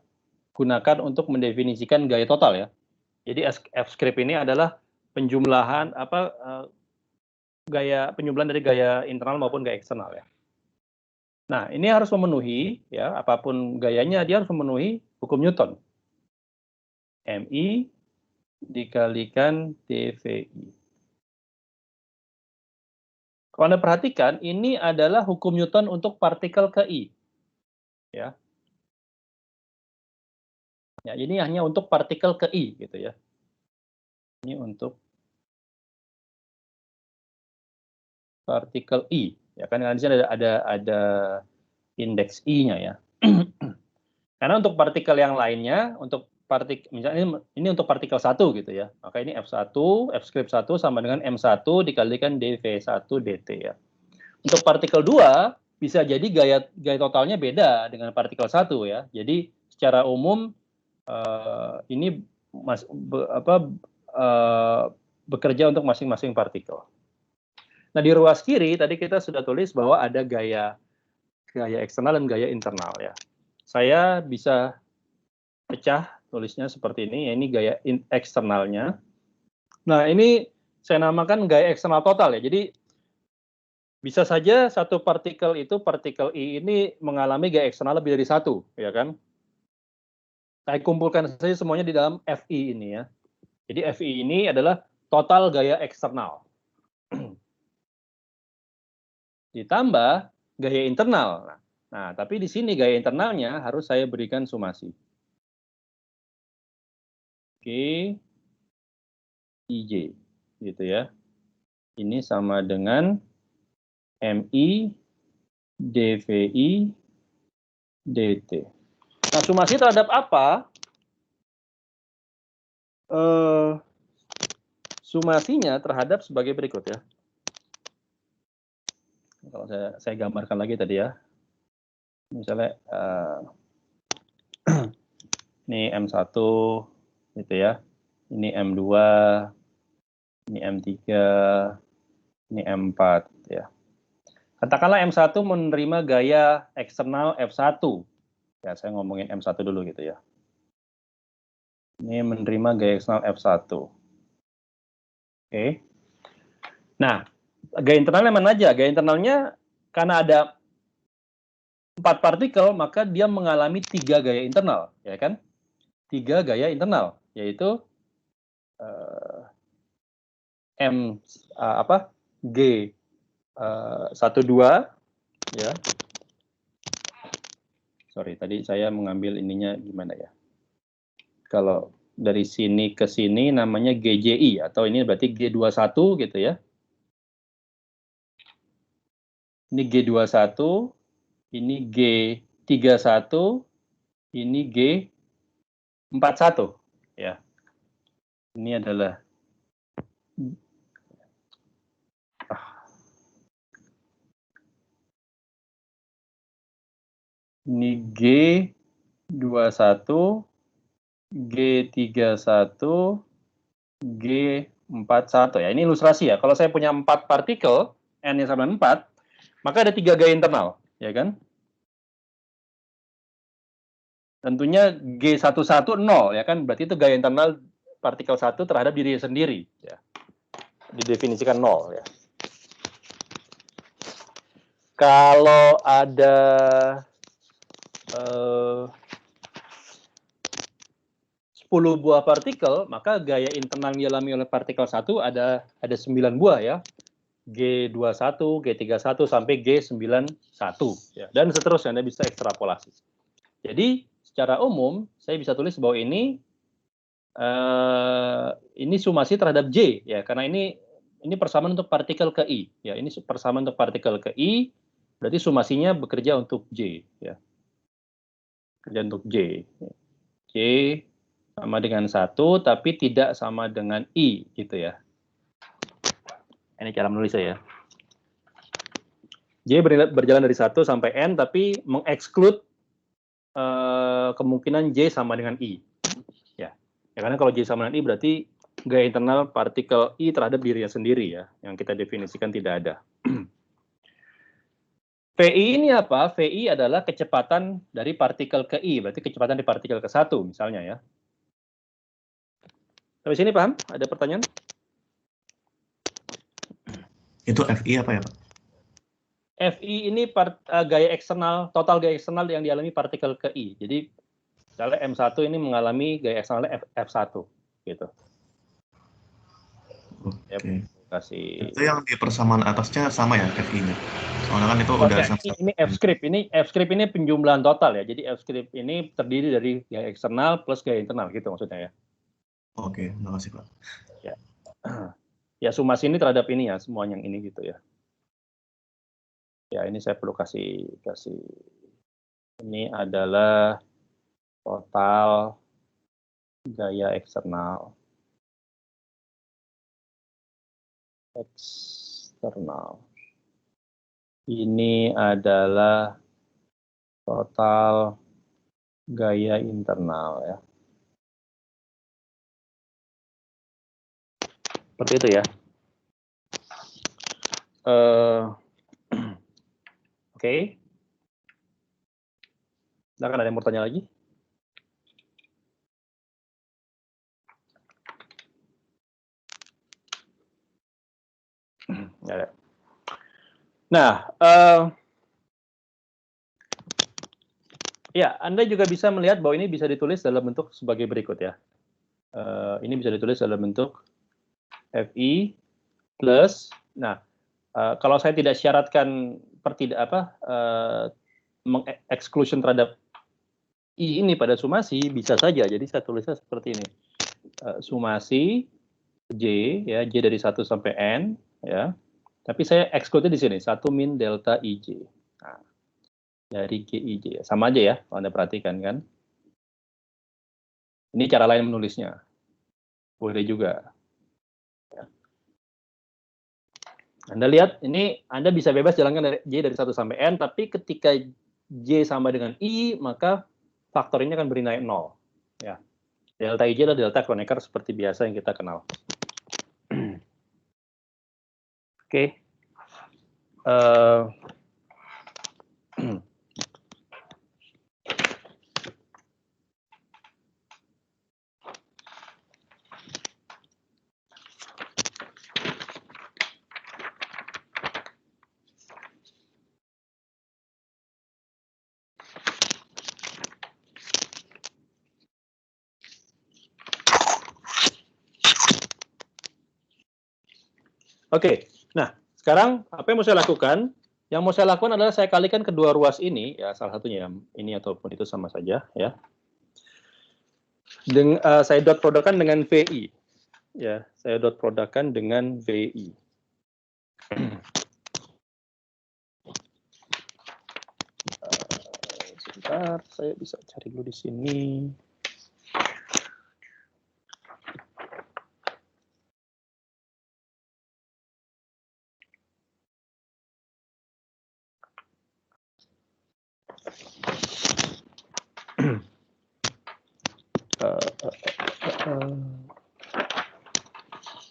gunakan untuk mendefinisikan gaya total ya. Jadi F script ini adalah penjumlahan gaya penjumlahan dari gaya internal maupun gaya eksternal ya. Nah, ini harus memenuhi ya, apapun gayanya dia harus memenuhi hukum Newton. MI dikalikan dVi. Kalau Anda perhatikan, ini adalah hukum Newton untuk partikel ke I. Ya. Ya, ini hanya untuk partikel ke I gitu ya. Ini untuk partikel I. Ya kan di sini ada indeks I-nya ya. Karena untuk partikel yang lainnya, untuk misalnya ini untuk partikel 1 gitu ya. Maka ini F1, F script 1 sama dengan M1 dikalikan dV1 dt ya. Untuk partikel 2 bisa jadi gaya totalnya beda dengan partikel 1 ya. Jadi secara umum ini bekerja untuk masing-masing partikel. Nah, di ruas kiri tadi kita sudah tulis bahwa ada gaya eksternal dan gaya internal ya. Saya bisa pecah tulisnya seperti ini, ya ini gaya eksternalnya. Nah, ini saya namakan gaya eksternal total ya. Jadi bisa saja satu partikel itu, partikel I ini mengalami gaya eksternal lebih dari satu, ya kan? Saya kumpulkan saja semuanya di dalam Fi ini ya. Jadi Fi ini adalah total gaya eksternal. Ditambah gaya internal. Nah, tapi di sini gaya internalnya harus saya berikan sumasi. Oke, IJ, gitu ya. Ini sama dengan MI dVi dt. Nah, sumasi terhadap apa? Sumasinya terhadap sebagai berikut ya. Kalau saya gambarkan lagi tadi ya. Misalnya ini M1 gitu ya. Ini M2, ini M3, ini M4 ya. Katakanlah M1 menerima gaya eksternal F1. Ya, saya ngomongin M1 dulu gitu ya. Ini menerima gaya eksternal F1. Oke. Nah, gaya internalnya mana aja? Gaya internalnya karena ada 4 partikel, maka dia mengalami 3 gaya internal, ya kan? 3 gaya internal, yaitu G 12 ya. Sorry, tadi saya mengambil ininya gimana ya? Kalau dari sini ke sini namanya GJI atau ini berarti G21 gitu ya. Ini G21, ini G31, ini G41 ya. Ini adalah ini G21, G31, G41 ya. Ini ilustrasi ya. Kalau saya punya 4 partikel, N-nya sama dengan 4, maka ada 3 gaya internal, ya kan? Tentunya G11 0 ya kan, berarti itu gaya internal partikel 1 terhadap diri sendiri ya. Didefinisikan 0 ya. Kalau ada 10 buah partikel, maka gaya internal yang dialami oleh partikel 1 ada 9 buah ya. G21, G31 sampai G91 ya. Dan seterusnya Anda bisa ekstrapolasi. Jadi secara umum saya bisa tulis bahwa ini sumasi terhadap J ya, karena ini persamaan untuk partikel ke I ya. Ini persamaan untuk partikel ke I, berarti sumasinya bekerja untuk J ya. Kerja untuk J. J sama dengan 1 tapi tidak sama dengan I gitu ya. Ini cara menulisnya ya. J berjalan dari 1 sampai N, tapi mengeksklud kemungkinan J sama dengan I. Ya, karena kalau J sama dengan I berarti gaya internal partikel I terhadap dirinya sendiri ya, yang kita definisikan tidak ada. VI ini apa? VI adalah kecepatan dari partikel ke I, berarti kecepatan dari partikel ke 1 misalnya ya. Sampai sini paham? Ada pertanyaan? Itu FI apa ya, Pak? FI ini gaya eksternal, total gaya eksternal yang dialami partikel ke I. Jadi misalnya M1 ini mengalami gaya eksternalnya F1 gitu. Oke. Ya, kasih. Itu yang di persamaan atasnya sama ya FI-nya. Soalnya kan itu udah Ya, ini F-script. F-script ini penjumlahan total ya. Jadi F-script ini terdiri dari gaya eksternal plus gaya internal gitu maksudnya ya. Oke, makasih Pak. Ya. Ya, sumasi ini terhadap ini ya, semua yang ini gitu ya. Ya, ini saya perlu kasih ini adalah total gaya eksternal. Ini adalah total gaya internal ya. Seperti itu ya. Oke. Silakan, ada yang mau tanya lagi? Ya. Nah, ya, Anda juga bisa melihat bahwa ini bisa ditulis dalam bentuk sebagai berikut ya. Ini bisa ditulis dalam bentuk FI plus. Nah, kalau saya tidak syaratkan exclusion terhadap I ini pada sumasi, bisa saja. Jadi saya tulisnya seperti ini. Sumasi J ya, J dari 1 sampai N ya. Tapi saya exclude di sini 1 min delta IJ. Nah, dari GIJ. Sama aja ya, kalau Anda perhatikan kan. Ini cara lain menulisnya. Boleh juga. Ya. Anda lihat, ini Anda bisa bebas jalankan dari J dari 1 sampai N, tapi ketika J sama dengan I, maka faktor ini akan bernilai 0. Ya. Delta IJ adalah delta Kronecker seperti biasa yang kita kenal. Oke. Oke, nah sekarang apa yang mau saya lakukan? Yang mau saya lakukan adalah saya kalikan kedua ruas ini, ya salah satunya ini ataupun itu sama saja, ya. Saya dot produkkan dengan VI, ya. Saya dot produkkan dengan VI. Sebentar, saya bisa cari dulu di sini.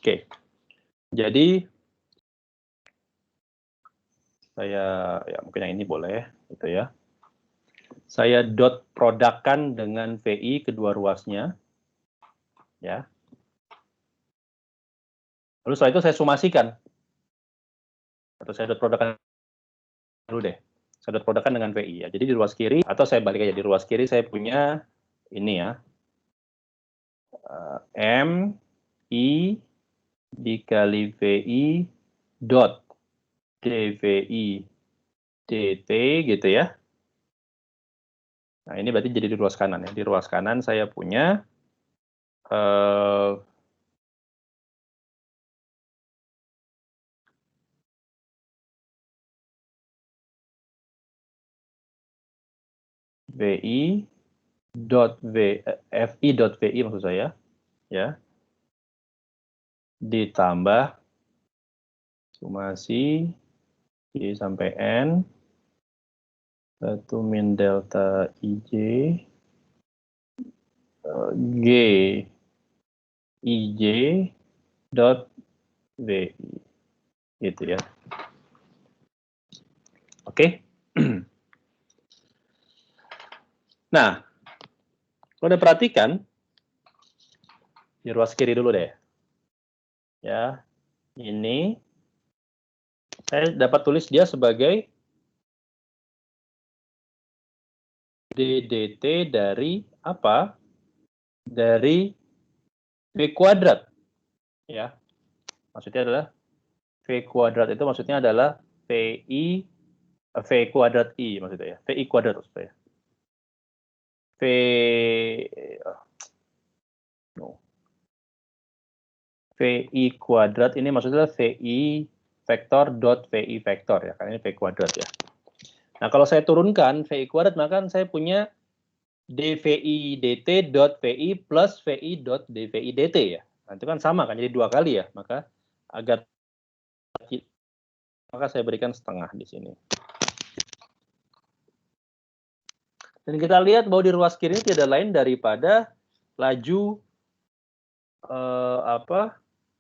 Oke, jadi saya ya mungkin yang ini boleh, gitu ya. Saya dot produkkan dengan VI kedua ruasnya, ya. Lalu setelah itu saya sumasikan, atau saya dot produkkan dulu deh. Saya dot produkkan dengan VI ya. Jadi di ruas kiri, atau saya balik aja di ruas kiri saya punya ini ya. M I dikali VI dot dVI dt gitu ya. Nah, ini berarti jadi di ruas kanan ya. Di ruas kanan saya punya VI dot FI dot VI maksud saya ya, ditambah sumasi I sampai N 1 min delta IJ G IJ dot VI gitu ya. Oke. Nah, kalau udah perhatikan di ruas kiri dulu deh. Ya, ini saya dapat tulis dia sebagai DDT dari apa? Dari V kuadrat. Ya. Maksudnya adalah V kuadrat itu maksudnya adalah V kuadrat I maksudnya ya. VI kuadrat maksudnya. VI kuadrat ini maksudnya VI vektor dot VI vektor ya, karena ini V kuadrat ya. Nah, kalau saya turunkan VI kuadrat, maka saya punya dVI dt dot VI plus VI dot dVI dt ya. Nah, itu kan sama kan, jadi 2 kali ya. Maka saya berikan setengah di sini. Dan kita lihat bahwa di ruas kiri ini tidak lain daripada laju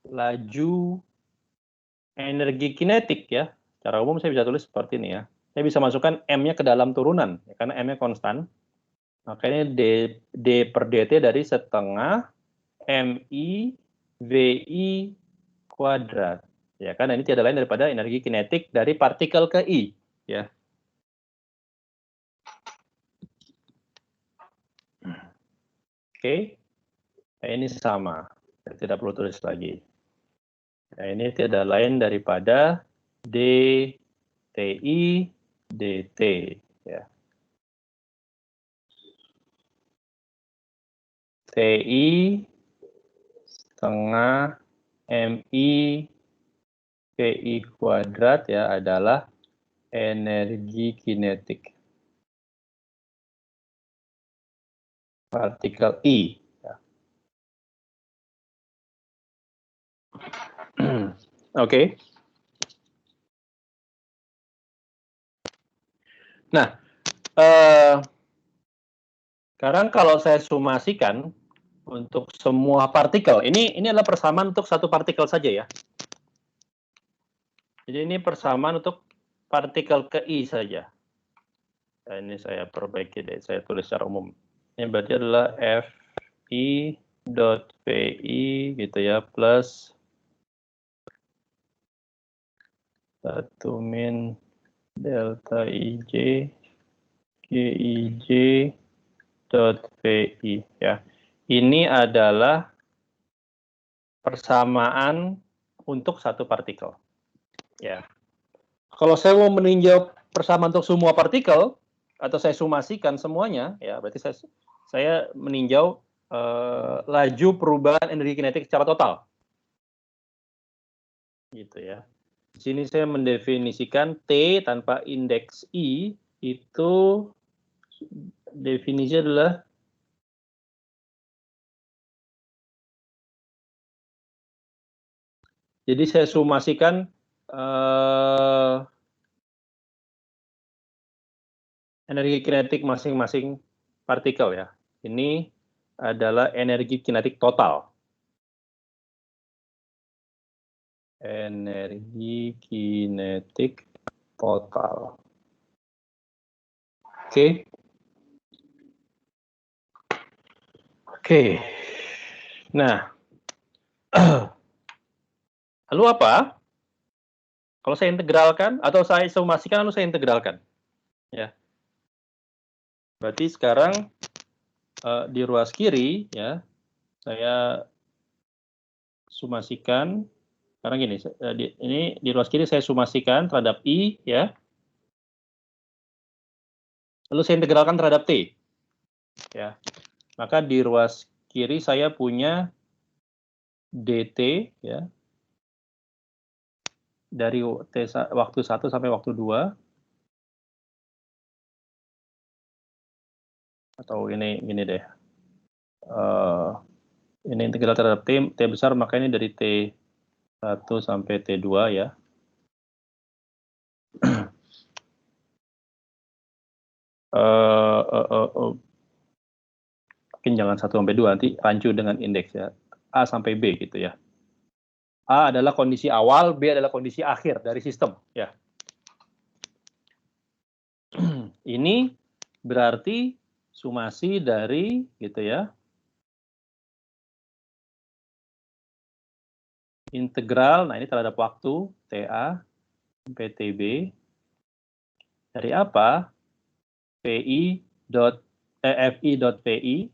laju energi kinetik ya. Secara umum saya bisa tulis seperti ini ya. Saya bisa masukkan M-nya ke dalam turunan ya, karena M-nya konstan. Makanya D per dt dari setengah MI VI kuadrat. Ya kan, ini tidak lain daripada energi kinetik dari partikel ke I ya. Oke. Nah, ini sama. Saya tidak perlu tulis lagi. Nah, ini tidak lain daripada dTI dt ya. TI setengah MI VI kuadrat ya adalah energi kinetik partikel I. Ya. Oke. Nah, sekarang kalau saya sumasikan untuk semua partikel, ini adalah persamaan untuk satu partikel saja ya. Jadi ini persamaan untuk partikel ke I saja. Nah, ini saya perbaiki deh, saya tulis secara umum. Ini berarti adalah FI dot VI gitu ya, plus 1 min delta IJ GIJ dot VI ya. Ini adalah persamaan untuk satu partikel. Ya. Kalau saya mau meninjau persamaan untuk semua partikel atau saya sumasikan semuanya, ya berarti saya meninjau laju perubahan energi kinetik secara total. Gitu ya. Di sini saya mendefinisikan T tanpa indeks I itu definisinya adalah jadi saya sumasikan energi kinetik masing-masing partikel ya. Ini adalah energi kinetik total. Energi kinetik total. Oke. Oke. Nah, lalu apa? Kalau saya integralkan atau saya sumasikan lalu saya integralkan, ya. Berarti sekarang di ruas kiri, ya, saya sumasikan, karena gini, ini di ruas kiri saya sumasikan terhadap I, ya. Lalu saya integralkan terhadap T. Ya. Maka di ruas kiri saya punya dt, ya, dari waktu 1 sampai waktu 2. Atau ini gini deh. Ini integral terhadap T besar, maka ini dari T1 sampai T2, ya. Mungkin jangan 1 sampai 2, nanti rancu dengan indeks, ya. A sampai B gitu, ya. A adalah kondisi awal, B adalah kondisi akhir dari sistem, ya. Ini berarti sumasi dari gitu, ya. Integral, nah ini terhadap waktu TA sampai TB dari apa? FI dot PI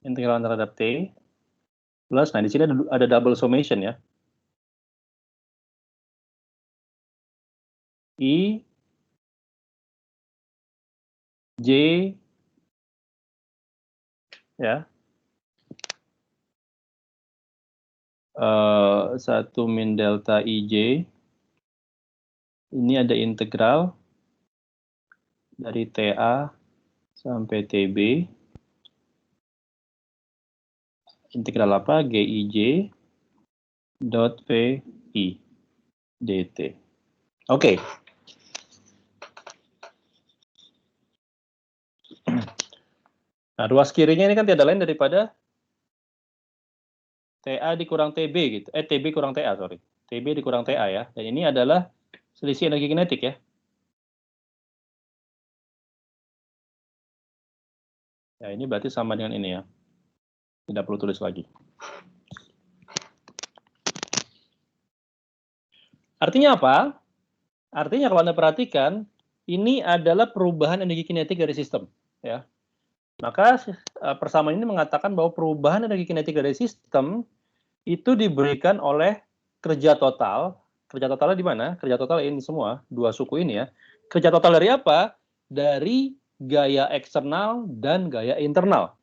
integral terhadap T plus, nah di sini ada double summation, ya. I J, ya, 1 min delta IJ, ini ada integral dari TA sampai TB, integral apa? GIJ dot PI dt. Oke. Nah, ruas kirinya ini kan tidak lain daripada TA dikurang TB gitu. TB kurang TA, sorry. TB dikurang TA, ya. Dan ini adalah selisih energi kinetik, ya. Ya, ini berarti sama dengan ini, ya. Tidak perlu tulis lagi. Artinya apa? Artinya kalau Anda perhatikan, ini adalah perubahan energi kinetik dari sistem, ya. Maka persamaan ini mengatakan bahwa perubahan energi kinetik dari sistem itu diberikan oleh kerja total. Kerja totalnya di mana? Kerja total ini semua, dua suku ini, ya. Kerja total dari apa? Dari gaya eksternal dan gaya internal,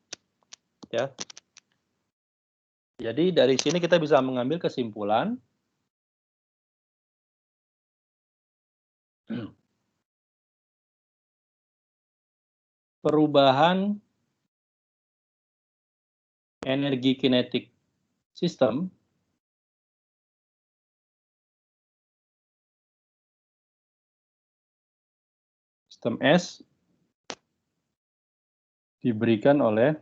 ya. Jadi dari sini kita bisa mengambil kesimpulan perubahan energi kinetik sistem S diberikan oleh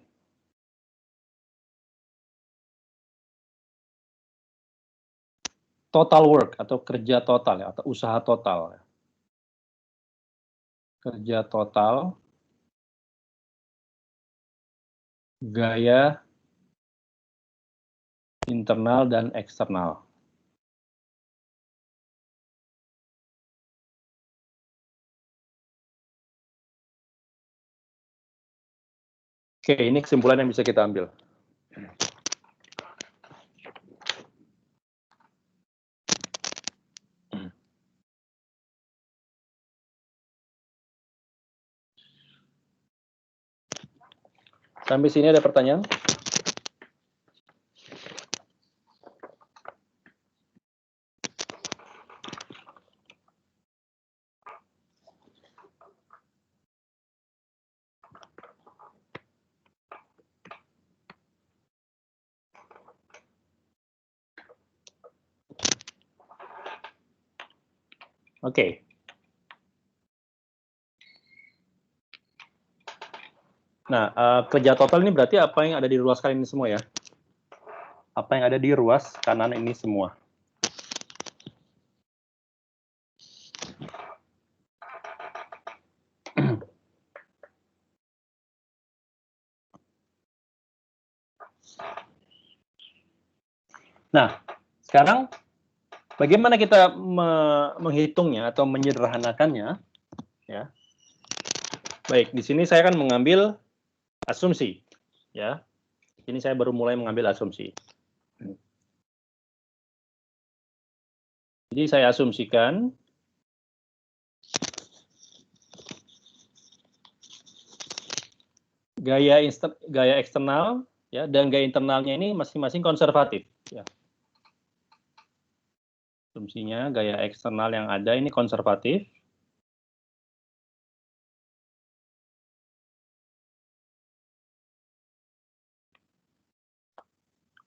total work atau kerja total, ya, atau usaha total. Kerja total gaya internal dan eksternal. Oke, ini kesimpulan yang bisa kita ambil. Sampai sini ada pertanyaan? Oke. Nah, kerja total ini berarti apa yang ada di ruas kanan ini semua, ya. Apa yang ada di ruas kanan ini semua. Nah, sekarang bagaimana kita menghitungnya atau menyederhanakannya, ya. Baik, di sini saya akan mengambil asumsi, ya. Ini saya baru mulai mengambil asumsi. Jadi saya asumsikan gaya eksternal ya dan gaya internalnya ini masing-masing konservatif ya. Asumsinya gaya eksternal yang ada ini konservatif.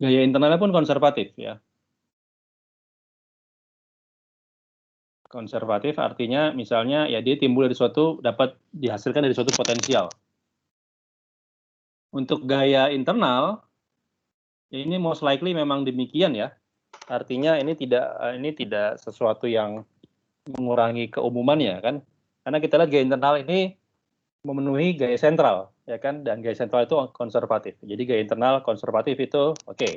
Gaya internalnya pun konservatif ya. Konservatif artinya misalnya ya dia timbul dari suatu, dapat dihasilkan dari suatu potensial. Untuk gaya internal ya ini most likely memang demikian ya. Artinya ini tidak sesuatu yang mengurangi keumumannya kan. Karena kita lihat gaya internal ini memenuhi gaya sentral ya kan, dan gaya sentral itu konservatif. Jadi gaya internal konservatif itu oke.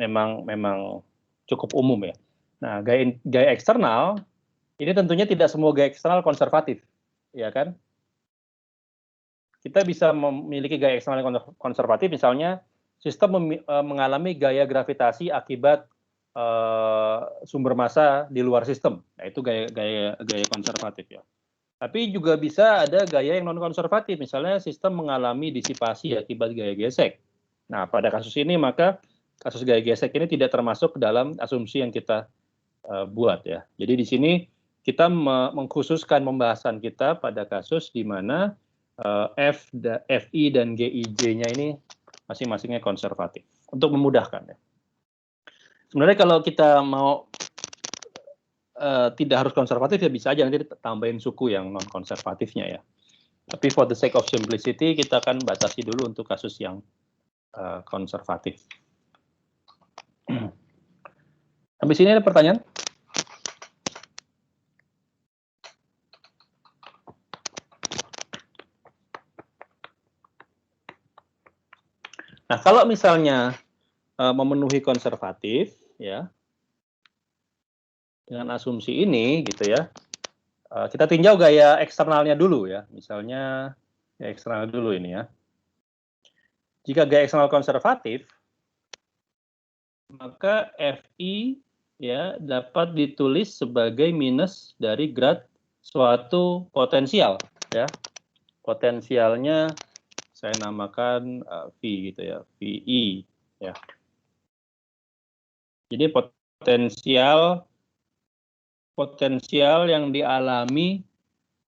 Memang cukup umum ya. Nah, gaya eksternal ini tentunya tidak semua gaya eksternal konservatif, ya kan? Kita bisa memiliki gaya eksternal yang konservatif, misalnya sistem mengalami gaya gravitasi akibat sumber massa di luar sistem. Nah, itu gaya konservatif ya. Tapi juga bisa ada gaya yang non konservatif, misalnya sistem mengalami disipasi akibat gaya gesek. Nah, pada kasus ini maka kasus gaya gesek ini tidak termasuk dalam asumsi yang kita buat ya. Jadi di sini kita mengkhususkan pembahasan kita pada kasus di mana FI dan GIJ-nya ini masing-masingnya konservatif untuk memudahkan ya. Sebenarnya kalau kita mau tidak harus konservatif ya bisa aja nanti tambahin suku yang non konservatifnya ya. Tapi for the sake of simplicity kita akan batasi dulu untuk kasus yang konservatif. Sampai sini ada pertanyaan? Nah, kalau misalnya memenuhi konservatif, ya, dengan asumsi ini, gitu ya, kita tinjau gaya eksternalnya dulu ya, misalnya gaya eksternal dulu ini ya. Jika gaya eksternal konservatif, maka FI ya dapat ditulis sebagai minus dari grad suatu potensial, ya. Potensialnya saya namakan V gitu ya, VI ya. Jadi potensial yang dialami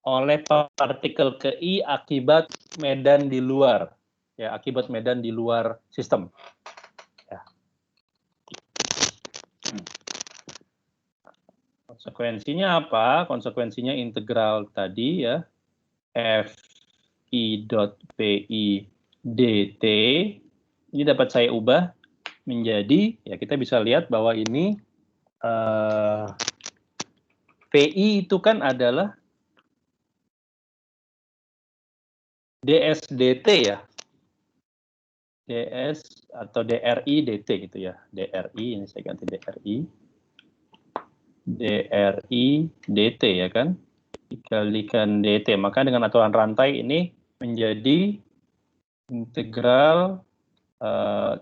oleh partikel ke I akibat medan di luar ya, akibat medan di luar sistem. Ya. Konsekuensinya apa? Konsekuensinya integral tadi ya, FI dot PI dt ini dapat saya ubah menjadi, ya kita bisa lihat bahwa ini PI itu kan adalah ds dt ya, ds atau DRI dt gitu ya, DRI ini saya ganti DRI dt ya kan, dikalikan dt, maka dengan aturan rantai ini menjadi integral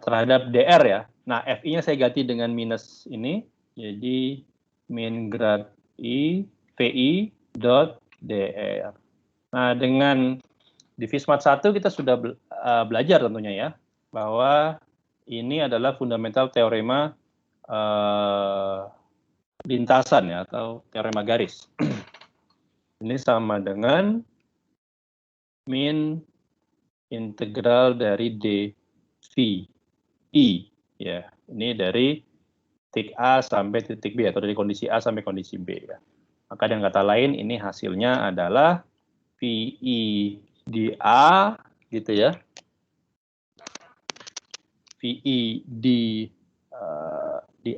terhadap dr ya. Nah, fi-nya saya ganti dengan minus ini, jadi min grad i vi dot dr. Nah, dengan di Vismat 1 kita sudah belajar tentunya ya, bahwa ini adalah fundamental teorema lintasan ya, atau teorema garis. Ini sama dengan min integral dari dvi ya. Ini dari titik A sampai titik B atau dari kondisi A sampai kondisi B ya. Maka dengan kata lain ini hasilnya adalah VI di A gitu ya. VI di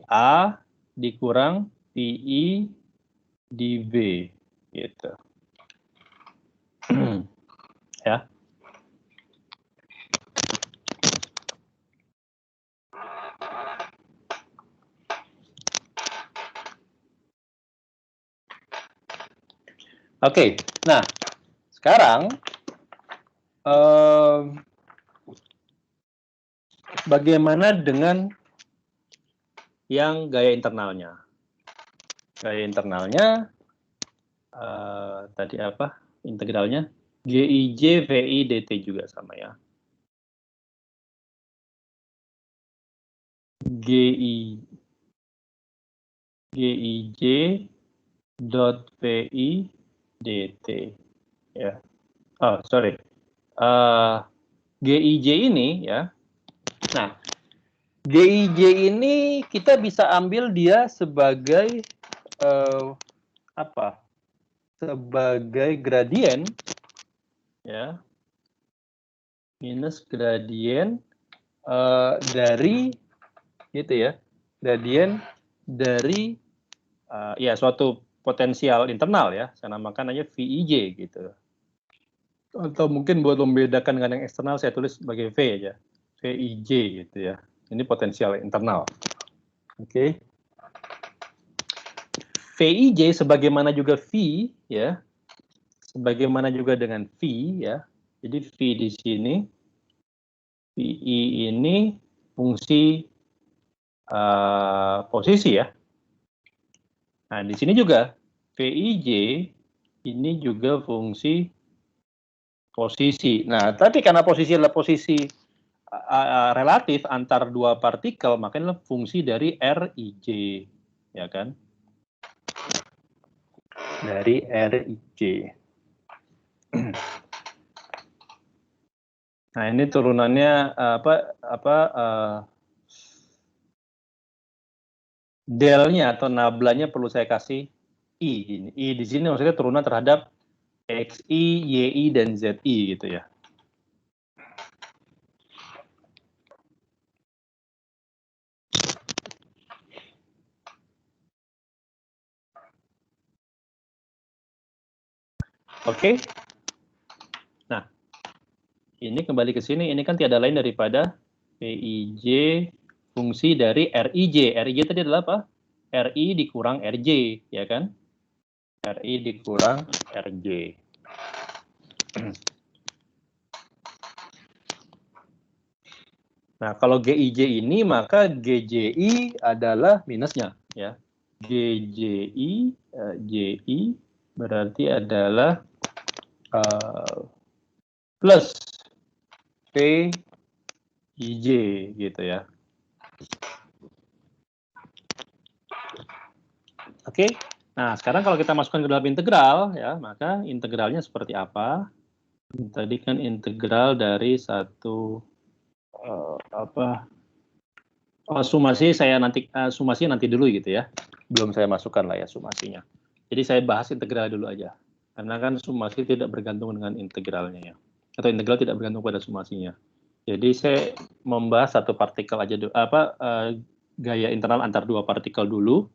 A dikurang VI di B gitu. Ya. Oke, nah sekarang bagaimana dengan yang gaya internalnya? Gaya internalnya, tadi apa integralnya? GIJ, VI, DT juga sama ya. GIJ dot VI DT ya. Oh sorry, GIJ ini ya. Nah, GIJ ini kita bisa ambil dia sebagai apa? Sebagai gradien ya, minus gradien dari gitu ya, gradien dari ya suatu potensial internal ya, saya namakan aja VIJ gitu. Atau mungkin buat membedakan dengan yang eksternal saya tulis sebagai V aja, VIJ gitu ya. Ini potensial internal. Oke. VIJ sebagaimana juga V ya, sebagaimana juga dengan V ya. Jadi V di sini, VI ini fungsi posisi ya. Nah di sini juga VIJ ini juga fungsi posisi. Nah tapi karena posisi adalah posisi relatif antar dua partikel, makanya fungsi dari RIJ, ya kan? Dari RIJ. Nah ini turunannya delnya atau nablanya perlu saya kasih I. Ini. I di sini maksudnya turunan terhadap XI, YI, dan ZI gitu ya. Oke. Nah, ini kembali ke sini, ini kan tiada lain daripada PIJ fungsi dari RIJ. RIJ tadi adalah apa? RI dikurang RJ, ya kan? RI dikurang RJ. Nah, kalau GIJ ini, maka GJI adalah minusnya, ya. GJI, JI berarti adalah plus PIJ gitu ya. Oke. Nah, sekarang kalau kita masukkan ke dalam integral ya, maka integralnya seperti apa? Tadi kan integral dari satu sumasi sumasi nanti dulu gitu ya. Belum saya masukkan lah ya sumasinya. Jadi saya bahas integral dulu aja. Karena kan sumasi tidak bergantung dengan integralnya ya. Atau integral tidak bergantung pada sumasinya. Jadi saya membahas satu partikel aja dulu, gaya internal antar dua partikel dulu.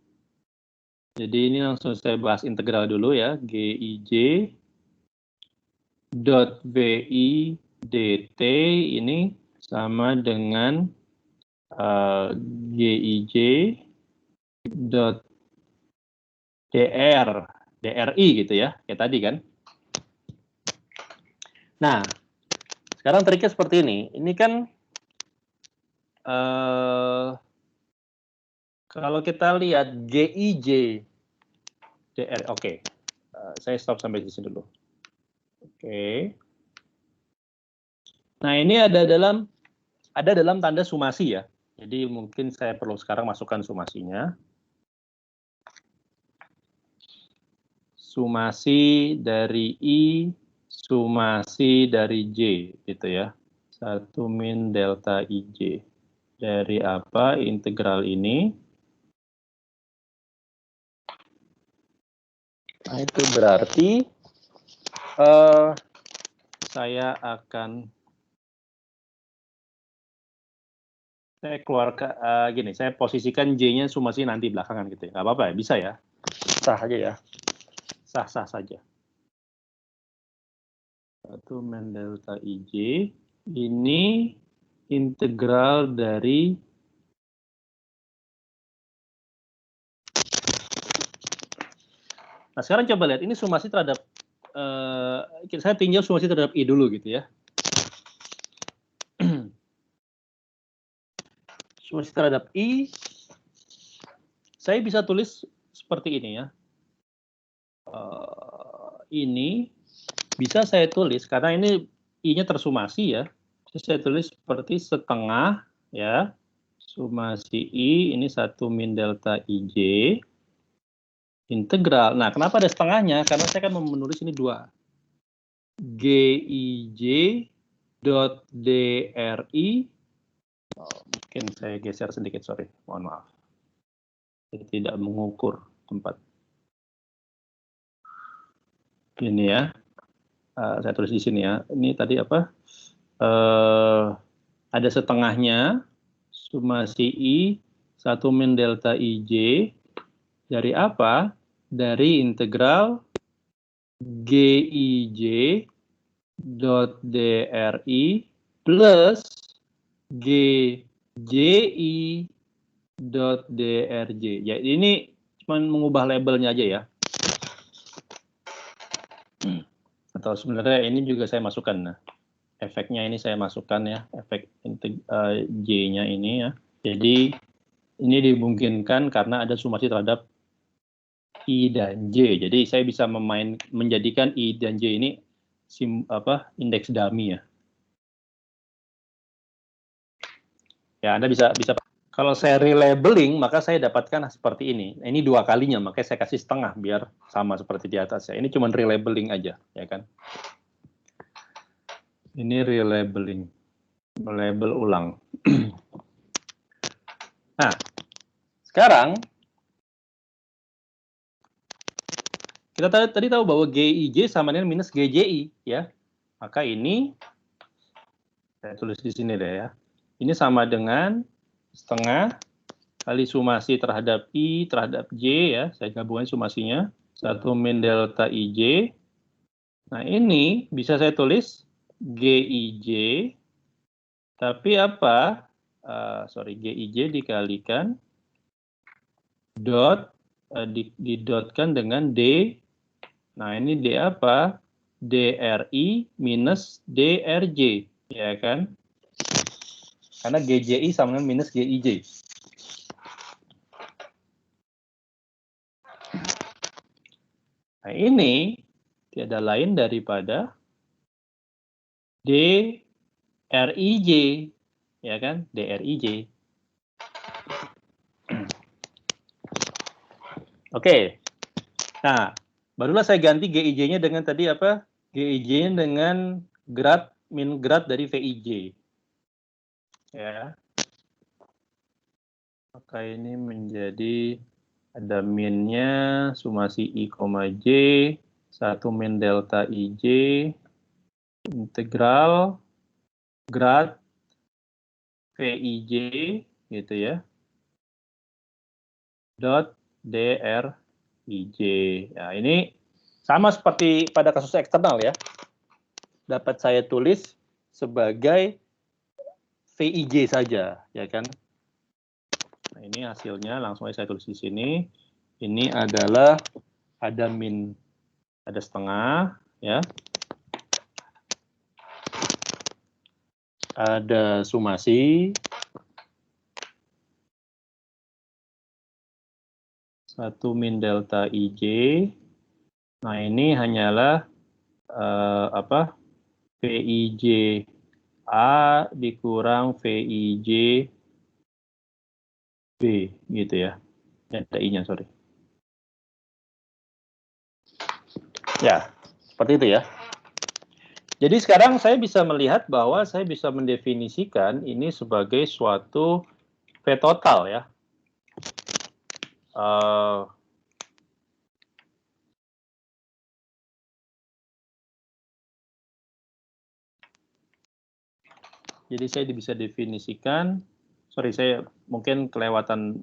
Jadi ini langsung saya bahas integral dulu ya, GIJ dot VI dt ini sama dengan GIJ dot DRI gitu ya, kayak tadi kan. Nah, sekarang triknya seperti ini. Ini kan kalau kita lihat GIJ DR, oke. Saya stop sampai di sini dulu. Oke. Nah, ini ada dalam tanda sumasi ya. Jadi mungkin saya perlu sekarang masukkan sumasinya. Sumasi dari I, sumasi dari J gitu ya. 1 min delta IJ. Dari apa integral ini? Nah, itu berarti saya akan keluarkan gini, saya posisikan J-nya sumasi nanti belakangan gitu ya. Nggak apa-apa ya, bisa ya. Sah aja ya. Sah-sah saja. 1 min delta IJ ini integral dari Nah, sekarang coba lihat, ini sumasi terhadap, saya tinjau sumasi terhadap I dulu gitu ya. Sumasi terhadap I, saya bisa tulis seperti ini ya. Ini bisa saya tulis karena ini I-nya tersumasi ya. Bisa saya tulis seperti setengah ya. Sumasi I ini 1 min delta IJ integral. Nah, kenapa ada setengahnya? Karena saya kan menulis ini 2. GIJ dot DRI. Mungkin saya geser sedikit, sorry. Mohon maaf. Saya tidak mengukur tempat. Ini ya. Saya tulis di sini ya. Ini tadi apa? Ada setengahnya. Sumasi I 1 min delta IJ. Dari apa? Dari integral GIJ dot DRI plus GJI dot DRJ. Ya, ini cuma mengubah labelnya aja ya. Atau sebenarnya ini juga saya masukkan. Nah, efeknya ini saya masukkan ya, efek J-nya ini ya. Jadi ini dimungkinkan karena ada sumasi terhadap I dan J. Jadi saya bisa menjadikan I dan J ini indeks dummy ya. Ya, Anda bisa kalau saya relabeling maka saya dapatkan seperti ini. Ini 2 kalinya, makanya saya kasih setengah biar sama seperti di atas ya. Ini cuma relabeling aja, ya kan? Ini relabeling, melabel ulang. Nah, sekarang kita tadi tahu bahwa GIJ sama dengan minus GJI, ya. Maka ini saya tulis di sini deh ya. Ini sama dengan setengah kali sumasi terhadap I terhadap J ya. Saya gabungkan sumasinya 1 min delta IJ. Nah, ini bisa saya tulis GIJ tapi apa? GIJ dikalikan dot didotkan dengan D. Nah, ini D apa? DRI minus DRJ, ya kan? Karena GJI sama dengan minus GIJ. Nah, ini tiada lain daripada DRIJ, ya kan? DRIJ. Oke. Nah, barulah saya ganti GIJ-nya dengan tadi apa? GIJ-nya dengan min grad dari VIJ. Ya. Maka ini menjadi ada minnya sumasi I, J 1 min delta IJ integral grad VIJ gitu ya dot DRIJ. Nah, ini sama seperti pada kasus eksternal ya. Dapat saya tulis sebagai VIJ saja, ya kan? Nah, ini hasilnya langsung saya tulis di sini. Ini adalah ada setengah, ya. Ada sumasi 1 min delta IJ. Nah, ini hanyalah VIJ A dikurang VIJ B gitu ya. Ada I-nya, sorry. Ya, seperti itu ya. Jadi sekarang saya bisa melihat bahwa saya bisa mendefinisikan ini sebagai suatu V total ya. Jadi saya bisa definisikan, sorry saya mungkin kelewatan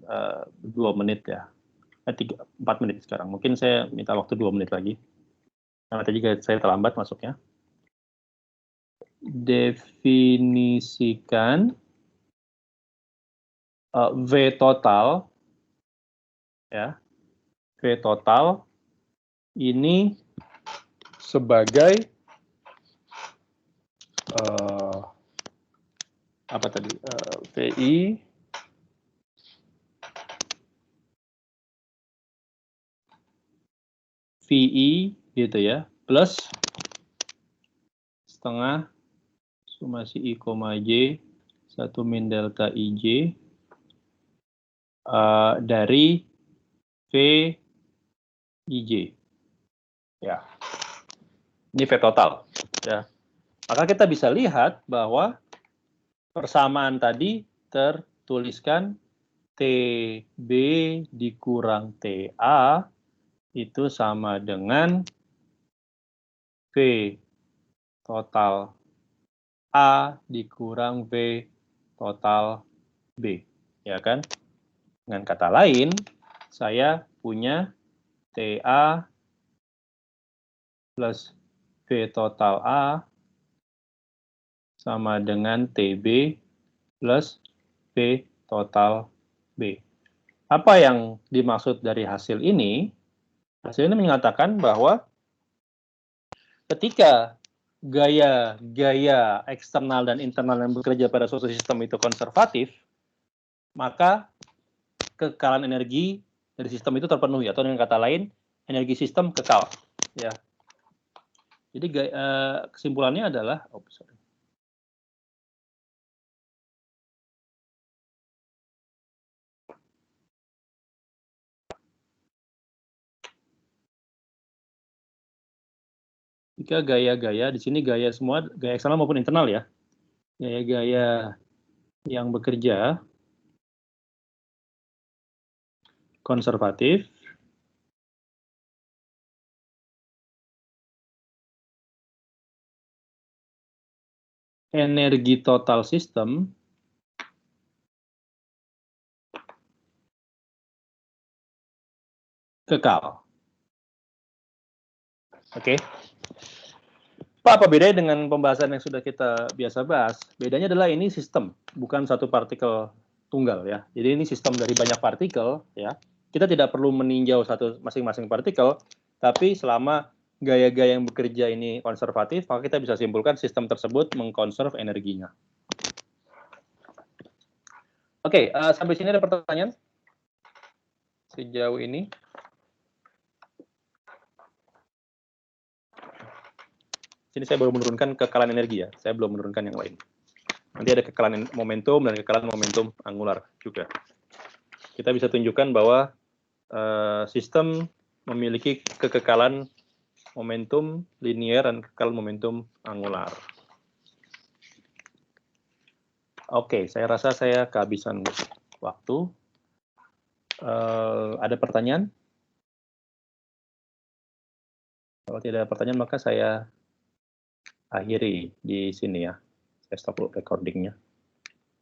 2 menit ya, 4 menit sekarang. Mungkin saya minta waktu 2 menit lagi. Karena tadi saya terlambat masuknya. Definisikan V total, ya, V total ini sebagai VI VI gitu ya, plus setengah summasi I, J, 1 min delta IJ dari VIJ. Ya. Ini V total. Ya. Maka kita bisa lihat bahwa persamaan tadi tertuliskan TB dikurang TA itu sama dengan V total A dikurang V total B. Ya kan? Dengan kata lain, saya punya TA plus V total A sama dengan TB plus V total B. Apa yang dimaksud dari hasil ini? Hasil ini menyatakan bahwa ketika gaya eksternal dan internal yang bekerja pada suatu sistem itu konservatif, maka kekalahan energi dari sistem itu terpenuhi, atau dengan kata lain, energi sistem kekal. Ya. Jadi kesimpulannya adalah, jika gaya-gaya, di sini gaya semua, gaya eksternal maupun internal ya, gaya-gaya yang bekerja konservatif, energi total sistem kekal. Oke. Pak, apa bedanya dengan pembahasan yang sudah kita biasa bahas? Bedanya adalah ini sistem, bukan satu partikel tunggal ya. Jadi ini sistem dari banyak partikel ya. Kita tidak perlu meninjau satu masing-masing partikel, tapi selama gaya-gaya yang bekerja ini konservatif, maka kita bisa simpulkan sistem tersebut mengkonserv energinya. Oke, sampai sini ada pertanyaan? Sejauh ini? Sini saya baru menurunkan kekalahan energi ya, saya belum menurunkan yang lain. Nanti ada kekalahan momentum dan kekalahan momentum angular juga. Kita bisa tunjukkan bahwa sistem memiliki kekekalan momentum linear dan kekekalan momentum angular. Oke, saya rasa saya kehabisan waktu. Ada pertanyaan? Kalau tidak ada pertanyaan, maka saya akhiri di sini ya. Saya stop recordingnya.